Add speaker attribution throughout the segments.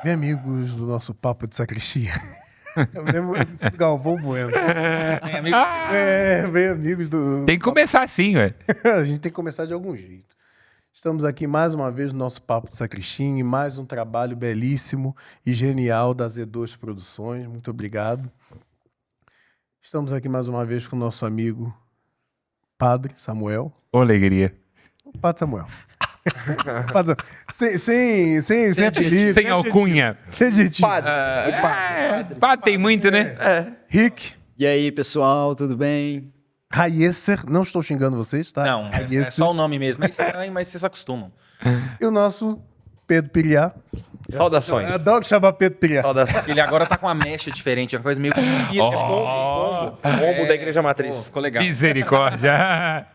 Speaker 1: Bem, amigos do nosso Papo de Sacristia. Eu me sinto Galvão Bueno. Bem, amigos do...
Speaker 2: Tem que começar assim, ué.
Speaker 1: A gente tem que começar de algum jeito. Estamos aqui mais uma vez no nosso Papo de Sacristia, em mais um trabalho belíssimo e genial da Z2 Produções. Muito obrigado. Estamos aqui mais uma vez com o nosso amigo Padre Samuel.
Speaker 2: Ô, alegria.
Speaker 1: Padre Samuel. Sem apelido.
Speaker 2: Sem alcunha.
Speaker 1: Sem adjetivo.
Speaker 2: Padre tem muito, né?
Speaker 1: Rick.
Speaker 3: E aí, pessoal, tudo bem?
Speaker 1: Raieser. Não estou xingando vocês, tá?
Speaker 4: Não, é só o nome mesmo. É estranho, mas vocês acostumam.
Speaker 1: E o nosso Pedro Piriá.
Speaker 5: Saudações.
Speaker 1: Eu adoro chamar Pedro Piriá.
Speaker 5: Saudações.
Speaker 4: Ele agora tá com uma mecha diferente, uma coisa meio...
Speaker 5: Combo da Igreja Matriz.
Speaker 4: Pô, ficou legal.
Speaker 2: Misericórdia.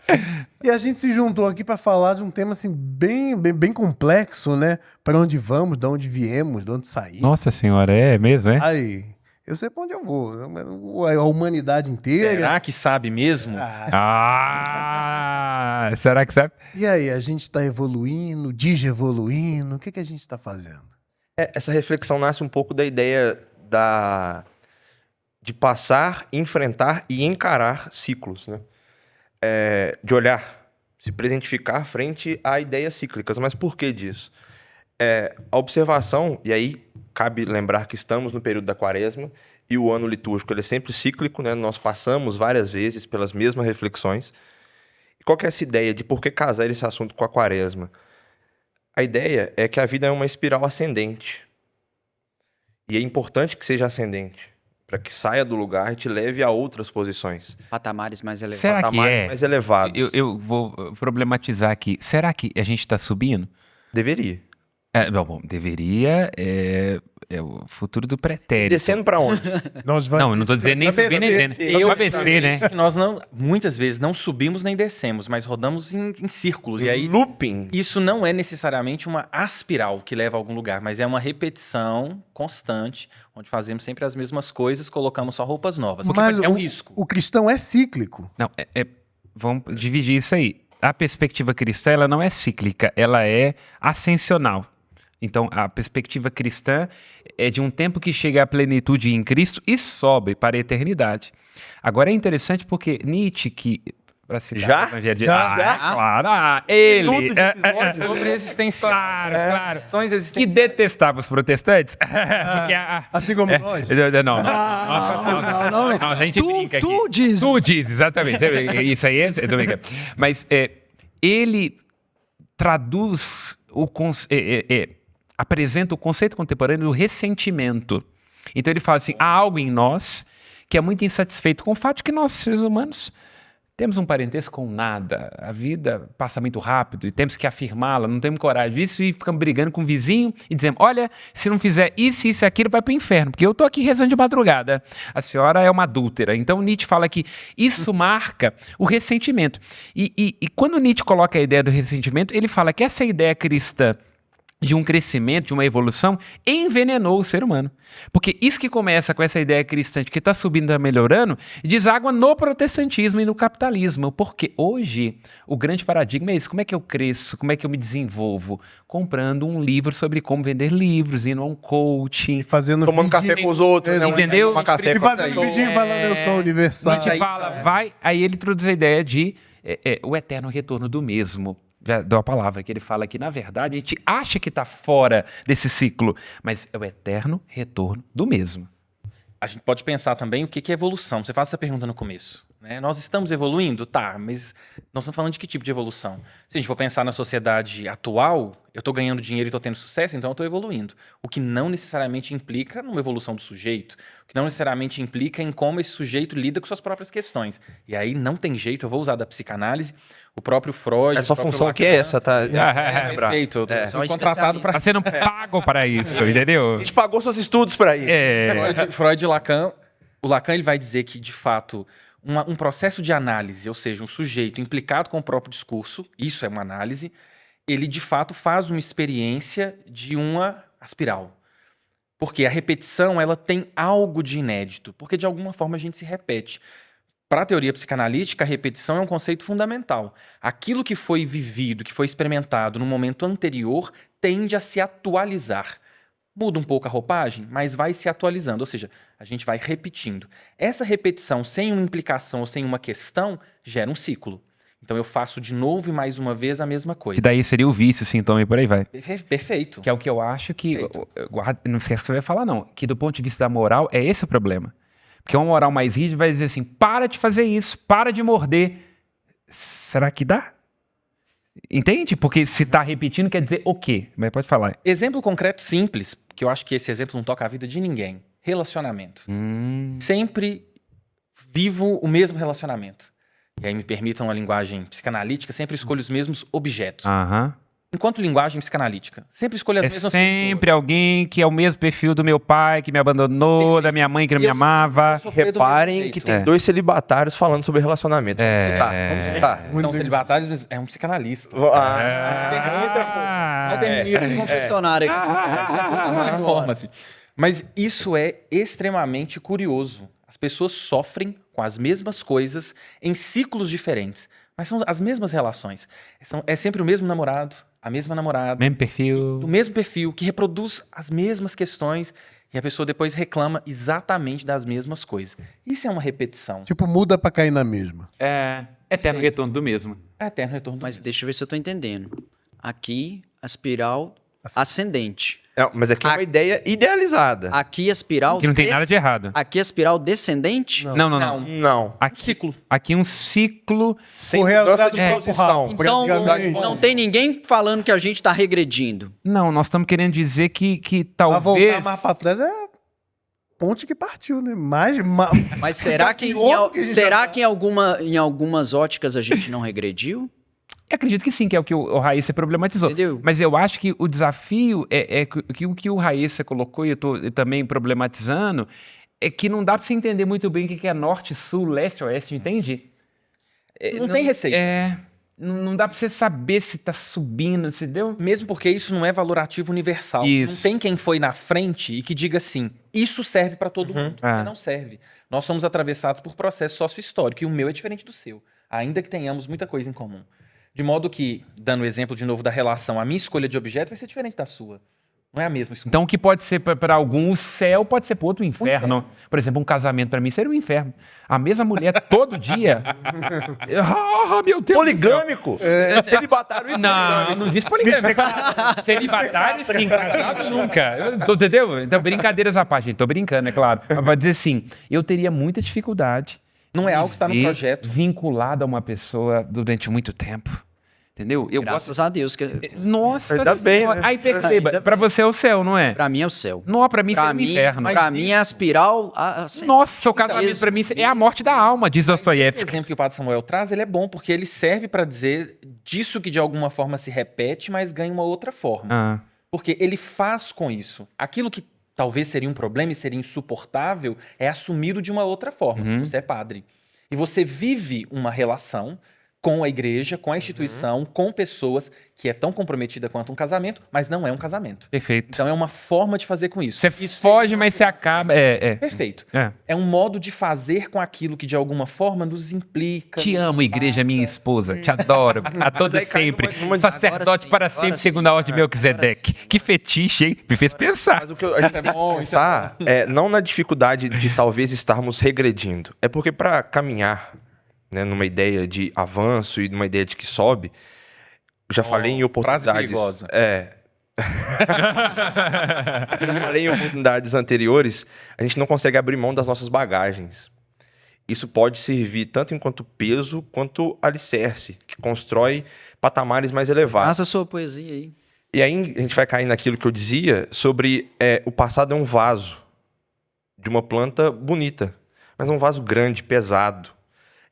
Speaker 1: E a gente se juntou aqui para falar de um tema assim bem complexo, né? Para onde vamos, de onde viemos, de onde saímos.
Speaker 2: Nossa senhora, é mesmo, é?
Speaker 1: Aí, eu sei para onde eu vou. A humanidade inteira.
Speaker 4: Será que sabe mesmo?
Speaker 2: Será que sabe?
Speaker 1: E aí, a gente está evoluindo, digievoluindo, o que a gente está fazendo?
Speaker 5: Essa reflexão nasce um pouco da ideia de passar, enfrentar e encarar ciclos, né? De olhar, se presentificar frente a ideias cíclicas. Mas por que disso? A observação, e aí cabe lembrar que estamos no período da Quaresma, e o ano litúrgico ele é sempre cíclico, né? Nós passamos várias vezes pelas mesmas reflexões. E qual que é essa ideia de por que casar esse assunto com a Quaresma? A ideia é que a vida é uma espiral ascendente. E é importante que seja ascendente, para que saia do lugar e te leve a outras posições.
Speaker 3: Patamares mais elevados.
Speaker 2: Será que
Speaker 5: Patamares
Speaker 2: é?
Speaker 5: mais elevados.
Speaker 2: Eu vou problematizar aqui. Será que a gente está subindo?
Speaker 5: Deveria.
Speaker 2: Bom, deveria. É o futuro do pretérito.
Speaker 5: Descendo para onde?
Speaker 1: Nós
Speaker 2: Não, eu não estou dizendo nem subir nem descendo.
Speaker 4: Eu
Speaker 2: ABC, né?
Speaker 4: que nós muitas vezes não subimos nem descemos, mas rodamos em círculos. E aí,
Speaker 5: Looping.
Speaker 4: isso não é necessariamente uma aspiral que leva a algum lugar, mas é uma repetição constante, onde fazemos sempre as mesmas coisas, colocamos só roupas novas.
Speaker 1: Mas
Speaker 4: É um risco.
Speaker 1: O cristão é cíclico.
Speaker 2: Não, vamos dividir isso aí. A perspectiva cristã, ela não é cíclica, ela é ascensional. Então, a perspectiva cristã é de um tempo que chega à plenitude em Cristo e sobe para a eternidade. Agora, é interessante porque Nietzsche, que...
Speaker 5: Já?
Speaker 2: Claro. Ele...
Speaker 4: Sobre existencial.
Speaker 2: Claro.
Speaker 4: Questões
Speaker 2: Que
Speaker 4: existenciais.
Speaker 2: detestava os protestantes. Porque
Speaker 1: Assim como nós.
Speaker 2: Não. A gente brinca aqui.
Speaker 3: Tu dizes.
Speaker 2: Tu dizes, exatamente. Isso aí é... tô brincando. Mas ele traduz apresenta o conceito contemporâneo do ressentimento. Então ele fala assim, há algo em nós que é muito insatisfeito com o fato de que nós, seres humanos, temos um parentesco com nada. A vida passa muito rápido e temos que afirmá-la, não temos coragem disso e ficamos brigando com o vizinho e dizendo, olha, se não fizer isso e aquilo, vai para o inferno, porque eu estou aqui rezando de madrugada. A senhora é uma adúltera. Então Nietzsche fala que isso marca o ressentimento. E quando Nietzsche coloca a ideia do ressentimento, ele fala que essa ideia cristã de um crescimento, de uma evolução, envenenou o ser humano. Porque isso que começa com essa ideia cristã de que está subindo, está melhorando, deságua no protestantismo e no capitalismo. Porque hoje o grande paradigma é esse. Como é que eu cresço? Como é que eu me desenvolvo? Comprando um livro sobre como vender livros, indo a um coaching.
Speaker 1: Fazendo
Speaker 5: Tomando
Speaker 1: vidinho.
Speaker 5: café com os outros. né?
Speaker 2: Entendeu?
Speaker 5: Tomar café
Speaker 1: E
Speaker 5: com os
Speaker 1: fazendo
Speaker 5: outros.
Speaker 1: vidinho falando eu sou universal.
Speaker 2: Nietzsche fala, vai, aí ele introduz a ideia de o eterno retorno do mesmo. Já deu a palavra que ele fala que, na verdade, a gente acha que está fora desse ciclo, mas é o eterno retorno do mesmo.
Speaker 4: A gente pode pensar também o que é evolução. Você faz essa pergunta no começo, né? Nós estamos evoluindo? Tá, mas nós estamos falando de que tipo de evolução? Se a gente for pensar na sociedade atual, eu estou ganhando dinheiro e estou tendo sucesso, então eu estou evoluindo. O que não necessariamente implica numa evolução do sujeito, o que não necessariamente implica em como esse sujeito lida com suas próprias questões. E aí não tem jeito, eu vou usar da psicanálise, o próprio Freud...
Speaker 5: A sua
Speaker 4: o próprio
Speaker 5: função aqui é
Speaker 4: Lacan.
Speaker 5: essa, tá?
Speaker 4: Perfeito, eu
Speaker 3: Só
Speaker 4: sou contratado para...
Speaker 2: Está sendo pago para isso, entendeu?
Speaker 5: A gente pagou seus estudos para isso.
Speaker 4: Freud e Lacan, o Lacan ele vai dizer que, de fato, um processo de análise, ou seja, um sujeito implicado com o próprio discurso, isso é uma análise, ele, de fato, faz uma experiência de uma aspiral. Porque a repetição ela tem algo de inédito, porque, de alguma forma, a gente se repete. Para a teoria psicanalítica, a repetição é um conceito fundamental. Aquilo que foi vivido, que foi experimentado no momento anterior, tende a se atualizar. muda um pouco a roupagem, mas vai se atualizando, ou seja, a gente vai repetindo. Essa repetição sem uma implicação ou sem uma questão gera um ciclo. Então eu faço de novo e mais uma vez a mesma coisa.
Speaker 2: Que daí seria o vício, sintoma e por aí vai.
Speaker 4: Perfeito.
Speaker 2: Que é o que eu acho que... Não esquece que você vai falar, não. Que do ponto de vista da moral, é esse o problema. Porque uma moral mais rígida vai dizer assim, para de fazer isso, para de morder. Será que dá? Entende? Porque se tá repetindo quer dizer o quê? Mas pode falar.
Speaker 4: Exemplo concreto simples, que eu acho que esse exemplo não toca a vida de ninguém. Relacionamento. Sempre vivo o mesmo relacionamento. E aí me permitam a linguagem psicanalítica, sempre escolho os mesmos objetos.
Speaker 2: Aham.
Speaker 4: Enquanto linguagem psicanalítica, sempre escolho as
Speaker 2: É
Speaker 4: mesmas
Speaker 2: sempre
Speaker 4: pessoas.
Speaker 2: alguém que é o mesmo perfil do meu pai, que me abandonou,
Speaker 4: Perfeito.
Speaker 2: da minha mãe que não
Speaker 4: E
Speaker 2: me
Speaker 4: eu
Speaker 2: amava.
Speaker 4: sofri do mesmo
Speaker 5: Reparem
Speaker 4: jeito.
Speaker 5: que tem 2 celibatários falando sobre relacionamento. Vamos citar.
Speaker 4: São celibatários, mas é um psicanalista.
Speaker 2: Ah,
Speaker 3: Não termina o confessionário aqui.
Speaker 4: Forma-se. Mas isso é extremamente curioso. As pessoas sofrem com as mesmas coisas em ciclos diferentes. Mas são as mesmas relações. É sempre o mesmo namorado, a mesma namorada,
Speaker 2: mesmo perfil.
Speaker 4: do mesmo perfil, que reproduz as mesmas questões e a pessoa depois reclama exatamente das mesmas coisas. Isso é uma repetição.
Speaker 1: Tipo, muda pra cair na mesma.
Speaker 2: É eterno retorno do mesmo.
Speaker 4: É eterno retorno do
Speaker 3: Mas
Speaker 4: mesmo.
Speaker 3: deixa eu ver se eu tô entendendo. Aqui, a espiral ascendente.
Speaker 5: Não, mas aqui é uma ideia idealizada.
Speaker 3: Aqui, a espiral...
Speaker 2: Que não tem nada de errado.
Speaker 3: Aqui, a espiral descendente?
Speaker 2: Não.
Speaker 5: Não.
Speaker 2: Aqui um ciclo.
Speaker 5: Sem
Speaker 1: Correr
Speaker 5: mudança
Speaker 1: atrás do
Speaker 5: de
Speaker 1: próprio
Speaker 5: posição.
Speaker 1: rabo.
Speaker 3: Então,
Speaker 1: Praticamente.
Speaker 3: não tem ninguém falando que a gente tá regredindo.
Speaker 2: Não, nós estamos querendo dizer que
Speaker 1: Pra voltar
Speaker 2: talvez.
Speaker 1: mais pra trás é ponte que partiu, né?
Speaker 3: Mas será que,
Speaker 1: pior do que a gente já tá.
Speaker 3: em algumas óticas a gente não regrediu?
Speaker 2: Eu acredito que sim, que é o que o Raíssa problematizou.
Speaker 3: Entendeu?
Speaker 2: Mas eu acho que o desafio é que o que o Raíssa colocou, e eu tô também problematizando, é que não dá pra você entender muito bem o que é norte, sul, leste, oeste, entende?
Speaker 4: Não tem receita.
Speaker 2: Não dá pra você saber se tá subindo, se deu.
Speaker 4: Mesmo porque isso não é valorativo universal.
Speaker 2: Isso.
Speaker 4: Não tem quem foi na frente e que diga assim, isso serve para todo mundo. Porque não serve. Nós somos atravessados por processo sócio-histórico e o meu é diferente do seu. Ainda que tenhamos muita coisa em comum. De modo que, dando o exemplo de novo da relação, a minha escolha de objeto vai ser diferente da sua. Não é a mesma escolha.
Speaker 2: Então, o que pode ser para algum o céu, pode ser para outro o inferno. Por exemplo, um casamento para mim seria um inferno. A mesma mulher todo dia. Meu Deus do céu.
Speaker 5: Poligâmico. Celibatário e
Speaker 2: Não disse poligâmico. Celibatário, sim, casado nunca. Entendeu? Então, brincadeiras à parte, gente. Tô brincando, é claro. Mas vai dizer assim, eu teria muita dificuldade.
Speaker 4: Não é algo que está no
Speaker 2: viver
Speaker 4: projeto.
Speaker 2: Vinculado a uma pessoa durante muito tempo. Entendeu? Eu
Speaker 3: Graças a Deus.
Speaker 2: Nossa
Speaker 5: Ainda bem,
Speaker 2: Senhora.
Speaker 5: né?
Speaker 2: Aí perceba, pra você é o céu, não é?
Speaker 3: Pra mim é o céu.
Speaker 2: Não, pra mim
Speaker 3: Pra
Speaker 2: seria um
Speaker 3: mim,
Speaker 2: inferno.
Speaker 3: pra mim é a espiral...
Speaker 2: Nossa, o casamento pra mim é a morte da alma, diz
Speaker 4: Esse
Speaker 2: Dostoiévski.
Speaker 4: exemplo que o Padre Samuel traz, ele é bom, porque ele serve para dizer disso que de alguma forma se repete, mas ganha uma outra forma.
Speaker 2: Ah.
Speaker 4: Porque ele faz com isso. Aquilo que talvez seria um problema e seria insuportável é assumido de uma outra forma. Você é padre. E você vive uma relação com a igreja, com a instituição, com pessoas que é tão comprometida quanto um casamento, mas não é um casamento.
Speaker 2: Perfeito.
Speaker 4: Então é uma forma de fazer com isso.
Speaker 2: Você
Speaker 4: Isso
Speaker 2: foge, mas você acaba.
Speaker 4: Perfeito.
Speaker 2: É.
Speaker 4: É um modo de fazer com aquilo que de alguma forma nos implica.
Speaker 2: Te
Speaker 4: nos
Speaker 2: amo, igreja, minha esposa. Te adoro. A todo
Speaker 5: aí cai
Speaker 2: sempre.
Speaker 5: numa-
Speaker 2: Sacerdote
Speaker 3: Agora sim,
Speaker 2: para
Speaker 3: agora
Speaker 2: sempre,
Speaker 3: sim.
Speaker 2: segundo a ordem de Melquisedeque. Que fetiche, hein? Me fez pensar.
Speaker 5: Mas o que a gente tem que pensar é não na dificuldade de talvez estarmos regredindo. É porque para caminhar, né, numa ideia de avanço e numa ideia de que sobe, já falei em
Speaker 4: frase
Speaker 5: oportunidades.
Speaker 4: perigosa.
Speaker 5: Falei em oportunidades anteriores, a gente não consegue abrir mão das nossas bagagens. Isso pode servir tanto enquanto peso quanto alicerce, que constrói patamares mais elevados.
Speaker 3: Faça a sua poesia aí.
Speaker 5: E aí a gente vai cair naquilo que eu dizia sobre o passado é um vaso de uma planta bonita, mas é um vaso grande, pesado.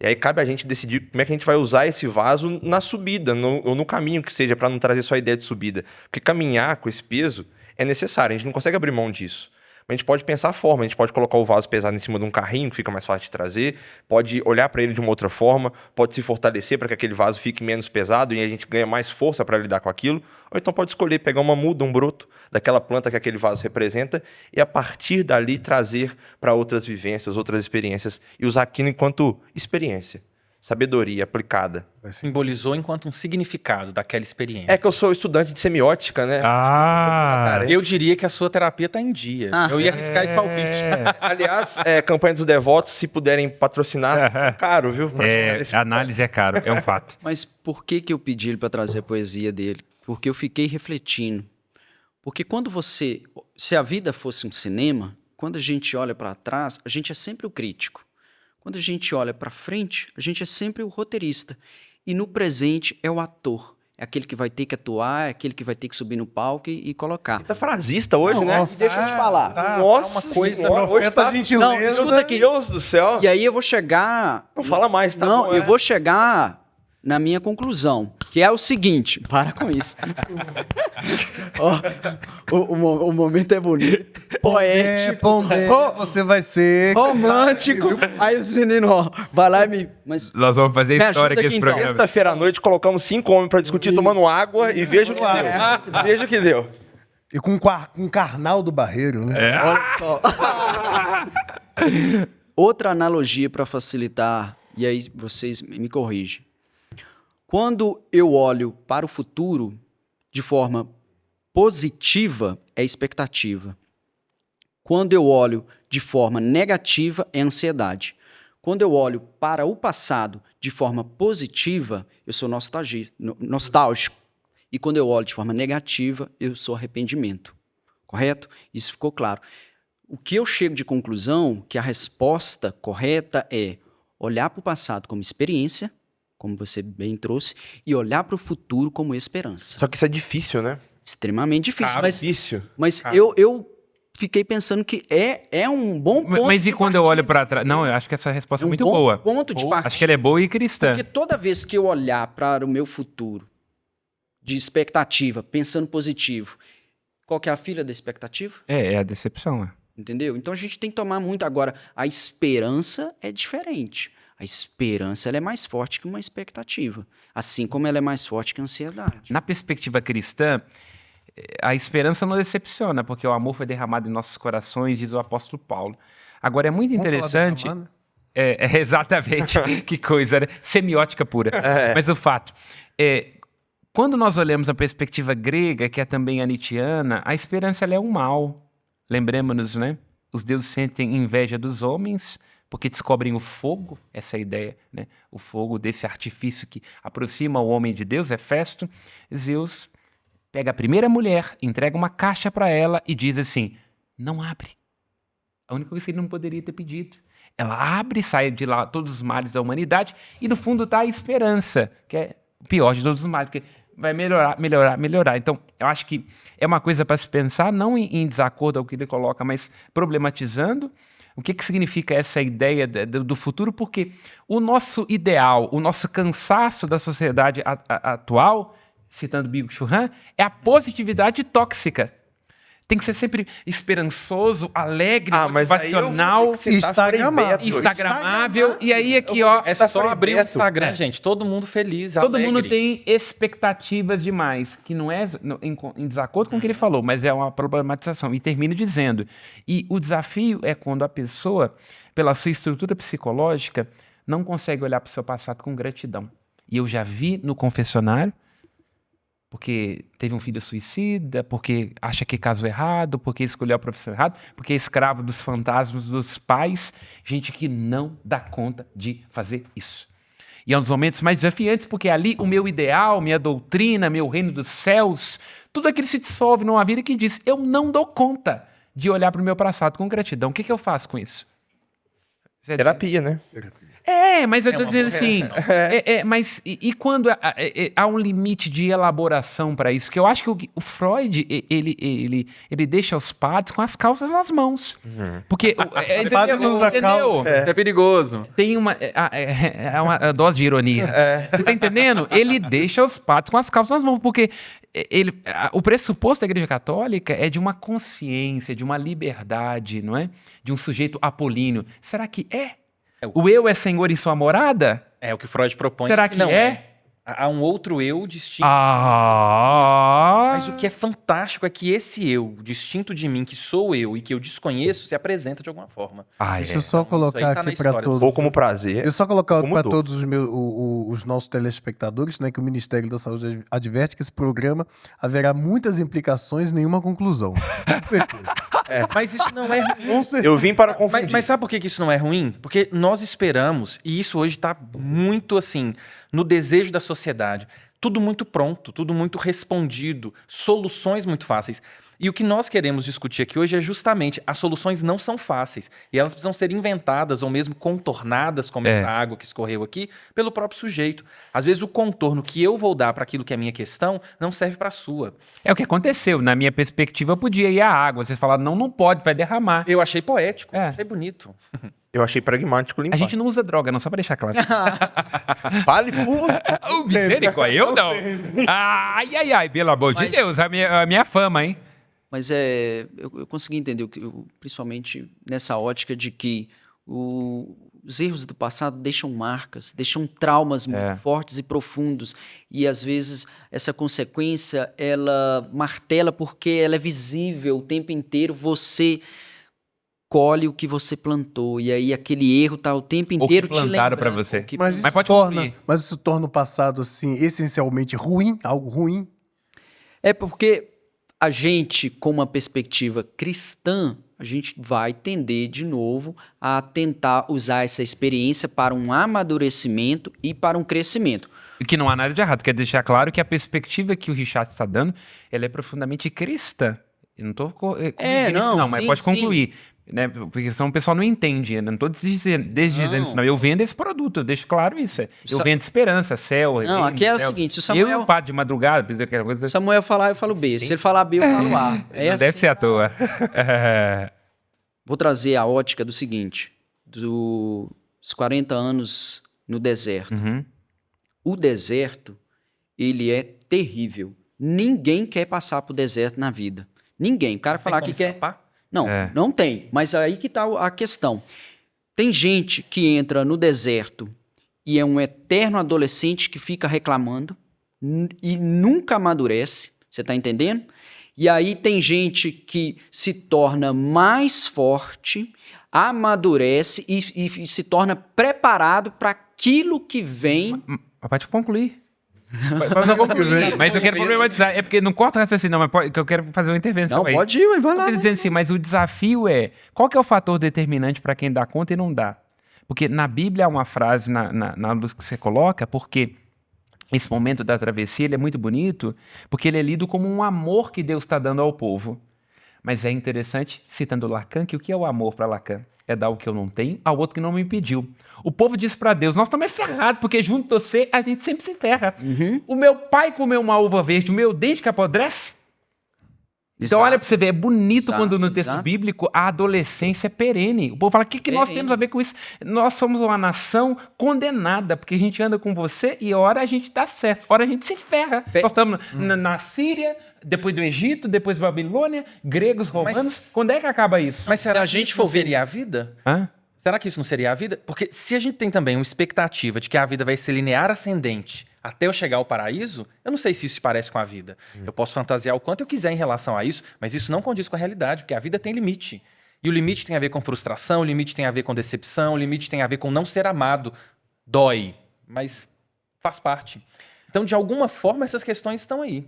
Speaker 5: E aí cabe a gente decidir como é que a gente vai usar esse vaso na subida, ou no caminho que seja, para não trazer só a ideia de subida. Porque caminhar com esse peso é necessário, a gente não consegue abrir mão disso. Mas a gente pode pensar a forma, a gente pode colocar o vaso pesado em cima de um carrinho, que fica mais fácil de trazer, pode olhar para ele de uma outra forma, pode se fortalecer para que aquele vaso fique menos pesado e a gente ganha mais força para lidar com aquilo. Ou então pode escolher pegar uma muda, um broto daquela planta que aquele vaso representa e a partir dali trazer para outras vivências, outras experiências e usar aquilo enquanto experiência. sabedoria aplicada.
Speaker 4: Simbolizou enquanto um significado daquela experiência.
Speaker 5: É que eu sou estudante de semiótica, né?
Speaker 2: Ah!
Speaker 4: Eu diria que a sua terapia tá em dia. Eu ia arriscar esse palpite.
Speaker 5: Aliás, campanha dos devotos, se puderem patrocinar, caro, viu?
Speaker 2: A análise é caro, é um fato.
Speaker 3: Mas por que eu pedi ele para trazer a poesia dele? Porque eu fiquei refletindo. Porque se a vida fosse um cinema, quando a gente olha para trás, a gente é sempre o crítico. Quando a gente olha para frente, a gente é sempre o roteirista. E no presente é o ator. É aquele que vai ter que atuar, é aquele que vai ter que subir no palco e colocar.
Speaker 5: Tá frasista hoje, né?
Speaker 3: Deixa eu te falar.
Speaker 5: Nossa,
Speaker 4: uma coisa-
Speaker 5: senhora, hoje
Speaker 1: Profeta
Speaker 5: tá...
Speaker 1: gentileza.
Speaker 3: Não, escuta aqui.
Speaker 5: Meu Deus do céu.
Speaker 3: E aí eu vou chegar...
Speaker 5: Não fala mais, tá
Speaker 3: Não,
Speaker 5: bom,
Speaker 3: eu vou chegar na minha conclusão, que é o seguinte. Para com isso. Ó, o momento é bonito, poético,
Speaker 1: Pondé, você vai ser...
Speaker 3: romântico. Aí os meninos, ó, vai lá e me... Mas
Speaker 2: Nós vamos fazer
Speaker 3: Me
Speaker 2: história
Speaker 3: ajuda
Speaker 2: com esse
Speaker 3: aqui, então.
Speaker 2: programa.
Speaker 5: Sexta-feira à noite, colocamos 5 homens pra discutir tomando água e veja o que deu. Veja o que deu.
Speaker 1: E com carnal do Barreiro, né?
Speaker 3: olha só. Outra analogia para facilitar, e aí vocês me corrigem. Quando eu olho para o futuro de forma positiva, é expectativa. Quando eu olho de forma negativa, é ansiedade. Quando eu olho para o passado de forma positiva, eu sou nostálgico. E quando eu olho de forma negativa, eu sou arrependimento. Correto? Isso ficou claro. O que eu chego de conclusão, que a resposta correta é olhar para o passado como experiência, como você bem trouxe, e olhar para o futuro como esperança.
Speaker 5: Só que isso é difícil, né?
Speaker 3: Extremamente difícil.
Speaker 4: Caro.
Speaker 5: Difícil.
Speaker 3: Mas eu fiquei pensando que é um bom ponto.
Speaker 2: Mas e
Speaker 3: de
Speaker 2: quando eu
Speaker 3: partida.
Speaker 2: olho pra trás? Não, eu acho que essa resposta é
Speaker 3: um
Speaker 2: muito
Speaker 3: bom
Speaker 2: boa.
Speaker 3: ponto de partida.
Speaker 2: Acho que ela é boa e cristã.
Speaker 3: Porque toda vez que eu olhar para o meu futuro de expectativa, pensando positivo, qual que é a filha da expectativa?
Speaker 2: É a decepção.
Speaker 3: Entendeu? Então a gente tem que tomar muito. Agora, a esperança é diferente. A esperança ela é mais forte que uma expectativa. Assim como ela é mais forte que a ansiedade.
Speaker 2: Na perspectiva cristã, a esperança não decepciona, porque o amor foi derramado em nossos corações, diz o apóstolo Paulo. Agora, é muito
Speaker 1: Vamos falar
Speaker 2: interessante...
Speaker 1: derramar, né?
Speaker 2: Exatamente. Que coisa, né? Semiótica pura. Mas o fato... quando nós olhamos a perspectiva grega, que é também a nietzschiana, a esperança ela é um mal. Lembremos-nos, né? Os deuses sentem inveja dos homens porque descobrem o fogo, essa é a ideia, né? O fogo desse artifício que aproxima o homem de Deus, Hefesto. Zeus pega a primeira mulher, entrega uma caixa para ela e diz assim, não abre. A única coisa que ele não poderia ter pedido. Ela abre, sai de lá todos os males da humanidade e no fundo está a esperança, que é o pior de todos os males, porque vai melhorar. Então, eu acho que é uma coisa para se pensar, não em desacordo ao que ele coloca, mas problematizando o que significa essa ideia do futuro, porque o nosso ideal, o nosso cansaço da sociedade atual, citando Byung-Chul Han, é a positividade tóxica. Tem que ser sempre esperançoso, alegre, motivacional, instagramável. E aí aqui, ó,
Speaker 4: É só abrir o Instagram, gente. Todo mundo feliz,
Speaker 2: todo
Speaker 4: alegre.
Speaker 2: mundo tem expectativas demais, que não é em desacordo com o que ele falou, mas é uma problematização. E termina dizendo, e o desafio é quando a pessoa, pela sua estrutura psicológica, não consegue olhar para o seu passado com gratidão. E eu já vi no confessionário, porque teve um filho suicida, porque acha que casou errado, porque escolheu a profissão errada, porque é escravo dos fantasmas dos pais, gente que não dá conta de fazer isso. E é um dos momentos mais desafiantes, porque ali o meu ideal, minha doutrina, meu reino dos céus, tudo aquilo se dissolve numa vida que diz, eu não dou conta de olhar para o meu passado com gratidão. O que eu faço com isso?
Speaker 5: Terapia, né?
Speaker 2: Mas eu tô dizendo assim, mas e quando há um limite de elaboração para isso? Porque eu acho que o Freud, ele deixa os padres com as calças nas mãos. Porque...
Speaker 1: O padre não usa calça.
Speaker 4: Isso é perigoso.
Speaker 2: Tem uma dose de ironia. Você tá entendendo? Ele deixa os padres com as calças nas mãos, porque o pressuposto da Igreja Católica é de uma consciência, de uma liberdade, não é? De um sujeito apolíneo. Será que é? O eu é senhor em sua morada?
Speaker 4: É o que Freud propõe.
Speaker 2: Será que
Speaker 4: não
Speaker 2: é?
Speaker 4: Há um outro eu distinto.
Speaker 2: Ah!
Speaker 4: Mas o que é fantástico é que esse eu, distinto de mim, que sou eu e que eu desconheço, se apresenta de alguma forma.
Speaker 1: Deixa eu só
Speaker 4: Então, isso aí
Speaker 1: colocar
Speaker 4: tá na
Speaker 1: aqui para
Speaker 4: história.
Speaker 1: todos.
Speaker 5: Ou como prazer.
Speaker 1: Deixa eu só colocar
Speaker 5: como
Speaker 1: para
Speaker 5: dor.
Speaker 1: todos os nossos telespectadores, né, que o Ministério da Saúde adverte que esse programa haverá muitas implicações e nenhuma conclusão. Com certeza.
Speaker 4: Mas isso não é ruim.
Speaker 1: Com certeza.
Speaker 5: Eu vim para confundir.
Speaker 4: Mas sabe por que isso não é ruim? Porque nós esperamos, e isso hoje está muito assim, no desejo da sociedade, tudo muito pronto, tudo muito respondido, soluções muito fáceis. E o que nós queremos discutir aqui hoje é justamente as soluções não são fáceis e elas precisam ser inventadas ou mesmo contornadas, como essa água que escorreu aqui, pelo próprio sujeito. Às vezes o contorno que eu vou dar para aquilo que é minha questão não serve para a sua.
Speaker 2: É o que aconteceu. Na minha perspectiva, eu podia ir à água. Vocês falaram, não pode, vai derramar.
Speaker 4: Eu achei poético,
Speaker 2: É.
Speaker 4: achei bonito.
Speaker 5: Eu achei pragmático limpar.
Speaker 2: A gente não usa droga, não, só pra deixar claro.
Speaker 5: Fale por...
Speaker 2: Misericórdia, eu não. Ai, pelo amor de
Speaker 3: Mas-
Speaker 2: Deus, a minha fama, hein?
Speaker 3: Mas eu consegui entender, principalmente nessa ótica de que os erros do passado deixam marcas, deixam traumas muito fortes e profundos. E às vezes essa consequência, ela martela porque ela é visível o tempo inteiro. Você colhe o que você plantou. E aí aquele erro tá o tempo
Speaker 2: Ou que
Speaker 3: inteiro te
Speaker 2: plantaram
Speaker 3: lembrando.
Speaker 2: pra você.
Speaker 3: ou que-
Speaker 1: Mas isso,
Speaker 2: Mas pode
Speaker 1: torna,
Speaker 2: concluir.
Speaker 1: mas isso torna o passado, assim, essencialmente ruim, algo ruim.
Speaker 3: É porque a gente, com uma perspectiva cristã, a gente vai tender de novo a tentar usar essa experiência para um amadurecimento e para um crescimento.
Speaker 2: Que não há nada de errado. Quer deixar claro que a perspectiva que o Richard está dando, ela é profundamente cristã. Eu não estou corrigindo isso, não, mas
Speaker 3: sim,
Speaker 2: pode
Speaker 3: sim.
Speaker 2: concluir. Né? Porque senão o pessoal não entende. Eu não estou desdizendo isso, não. Eu vendo esse produto, eu deixo claro isso. Eu vendo esperança, céu.
Speaker 3: Não,
Speaker 2: reino,
Speaker 3: aqui é o
Speaker 2: céus.
Speaker 3: seguinte, se o Samuel-
Speaker 2: Eu paro de madrugada, pra dizer aquela coisa.
Speaker 3: Se Samuel falar, eu falo B. Se ele falar B, eu falo A. É
Speaker 2: Não
Speaker 3: assim.
Speaker 2: deve ser à toa.
Speaker 3: Vou trazer a ótica do seguinte, dos 40 anos no deserto.
Speaker 2: Uhum.
Speaker 3: O deserto, ele é terrível. Ninguém quer passar por deserto na vida. Ninguém. O cara falar que quer...
Speaker 4: escapar?
Speaker 3: Não, não tem. Mas aí que está a questão. Tem gente que entra no deserto e é um eterno adolescente que fica reclamando e nunca amadurece. Você está entendendo? E aí tem gente que se torna mais forte, amadurece e se torna preparado para aquilo que vem.
Speaker 2: Mas pode concluir. Pode concluir. Mas eu quero problematizar. É porque não corta o raciocínio, não, mas que eu quero fazer uma intervenção
Speaker 3: Não,
Speaker 2: aí.
Speaker 3: pode ir, vai
Speaker 2: Eu
Speaker 3: lá.
Speaker 2: tô dizendo assim, mas o desafio é... Qual que é o fator determinante para quem dá conta e não dá? Porque na Bíblia há uma frase na luz que você coloca, porque esse momento da travessia ele é muito bonito, porque ele é lido como um amor que Deus está dando ao povo. Mas é interessante, citando Lacan, que o que é o amor para Lacan? É dar o que eu não tenho ao outro que não me pediu. O povo diz para Deus, nós estamos ferrados, porque junto de você a gente sempre se ferra. O meu pai comeu uma uva verde, o meu dente que apodrece. Então, olha pra você ver, é bonito
Speaker 3: Exato,
Speaker 2: quando no texto
Speaker 3: exato.
Speaker 2: bíblico a adolescência é perene. O povo fala, o que nós
Speaker 3: Perene.
Speaker 2: temos a ver com isso? Nós somos uma nação condenada, porque a gente anda com você e hora a gente dá certo, hora a gente se ferra. Nós estamos na Síria, depois do Egito, depois da Babilônia, gregos, romanos. Quando é que acaba isso?
Speaker 4: Mas será
Speaker 3: a
Speaker 4: que
Speaker 3: gente
Speaker 4: isso
Speaker 3: for
Speaker 4: não
Speaker 3: ver-
Speaker 4: seria a vida?
Speaker 2: Hã?
Speaker 4: Será que isso não seria a vida? Porque se a gente tem também uma expectativa de que a vida vai ser linear ascendente até eu chegar ao paraíso, eu não sei se isso se parece com a vida. Eu posso fantasiar o quanto eu quiser em relação a isso, mas isso não condiz com a realidade, porque a vida tem limite. E o limite tem a ver com frustração, o limite tem a ver com decepção, o limite tem a ver com não ser amado. Dói, mas faz parte. Então, de alguma forma, essas questões estão aí.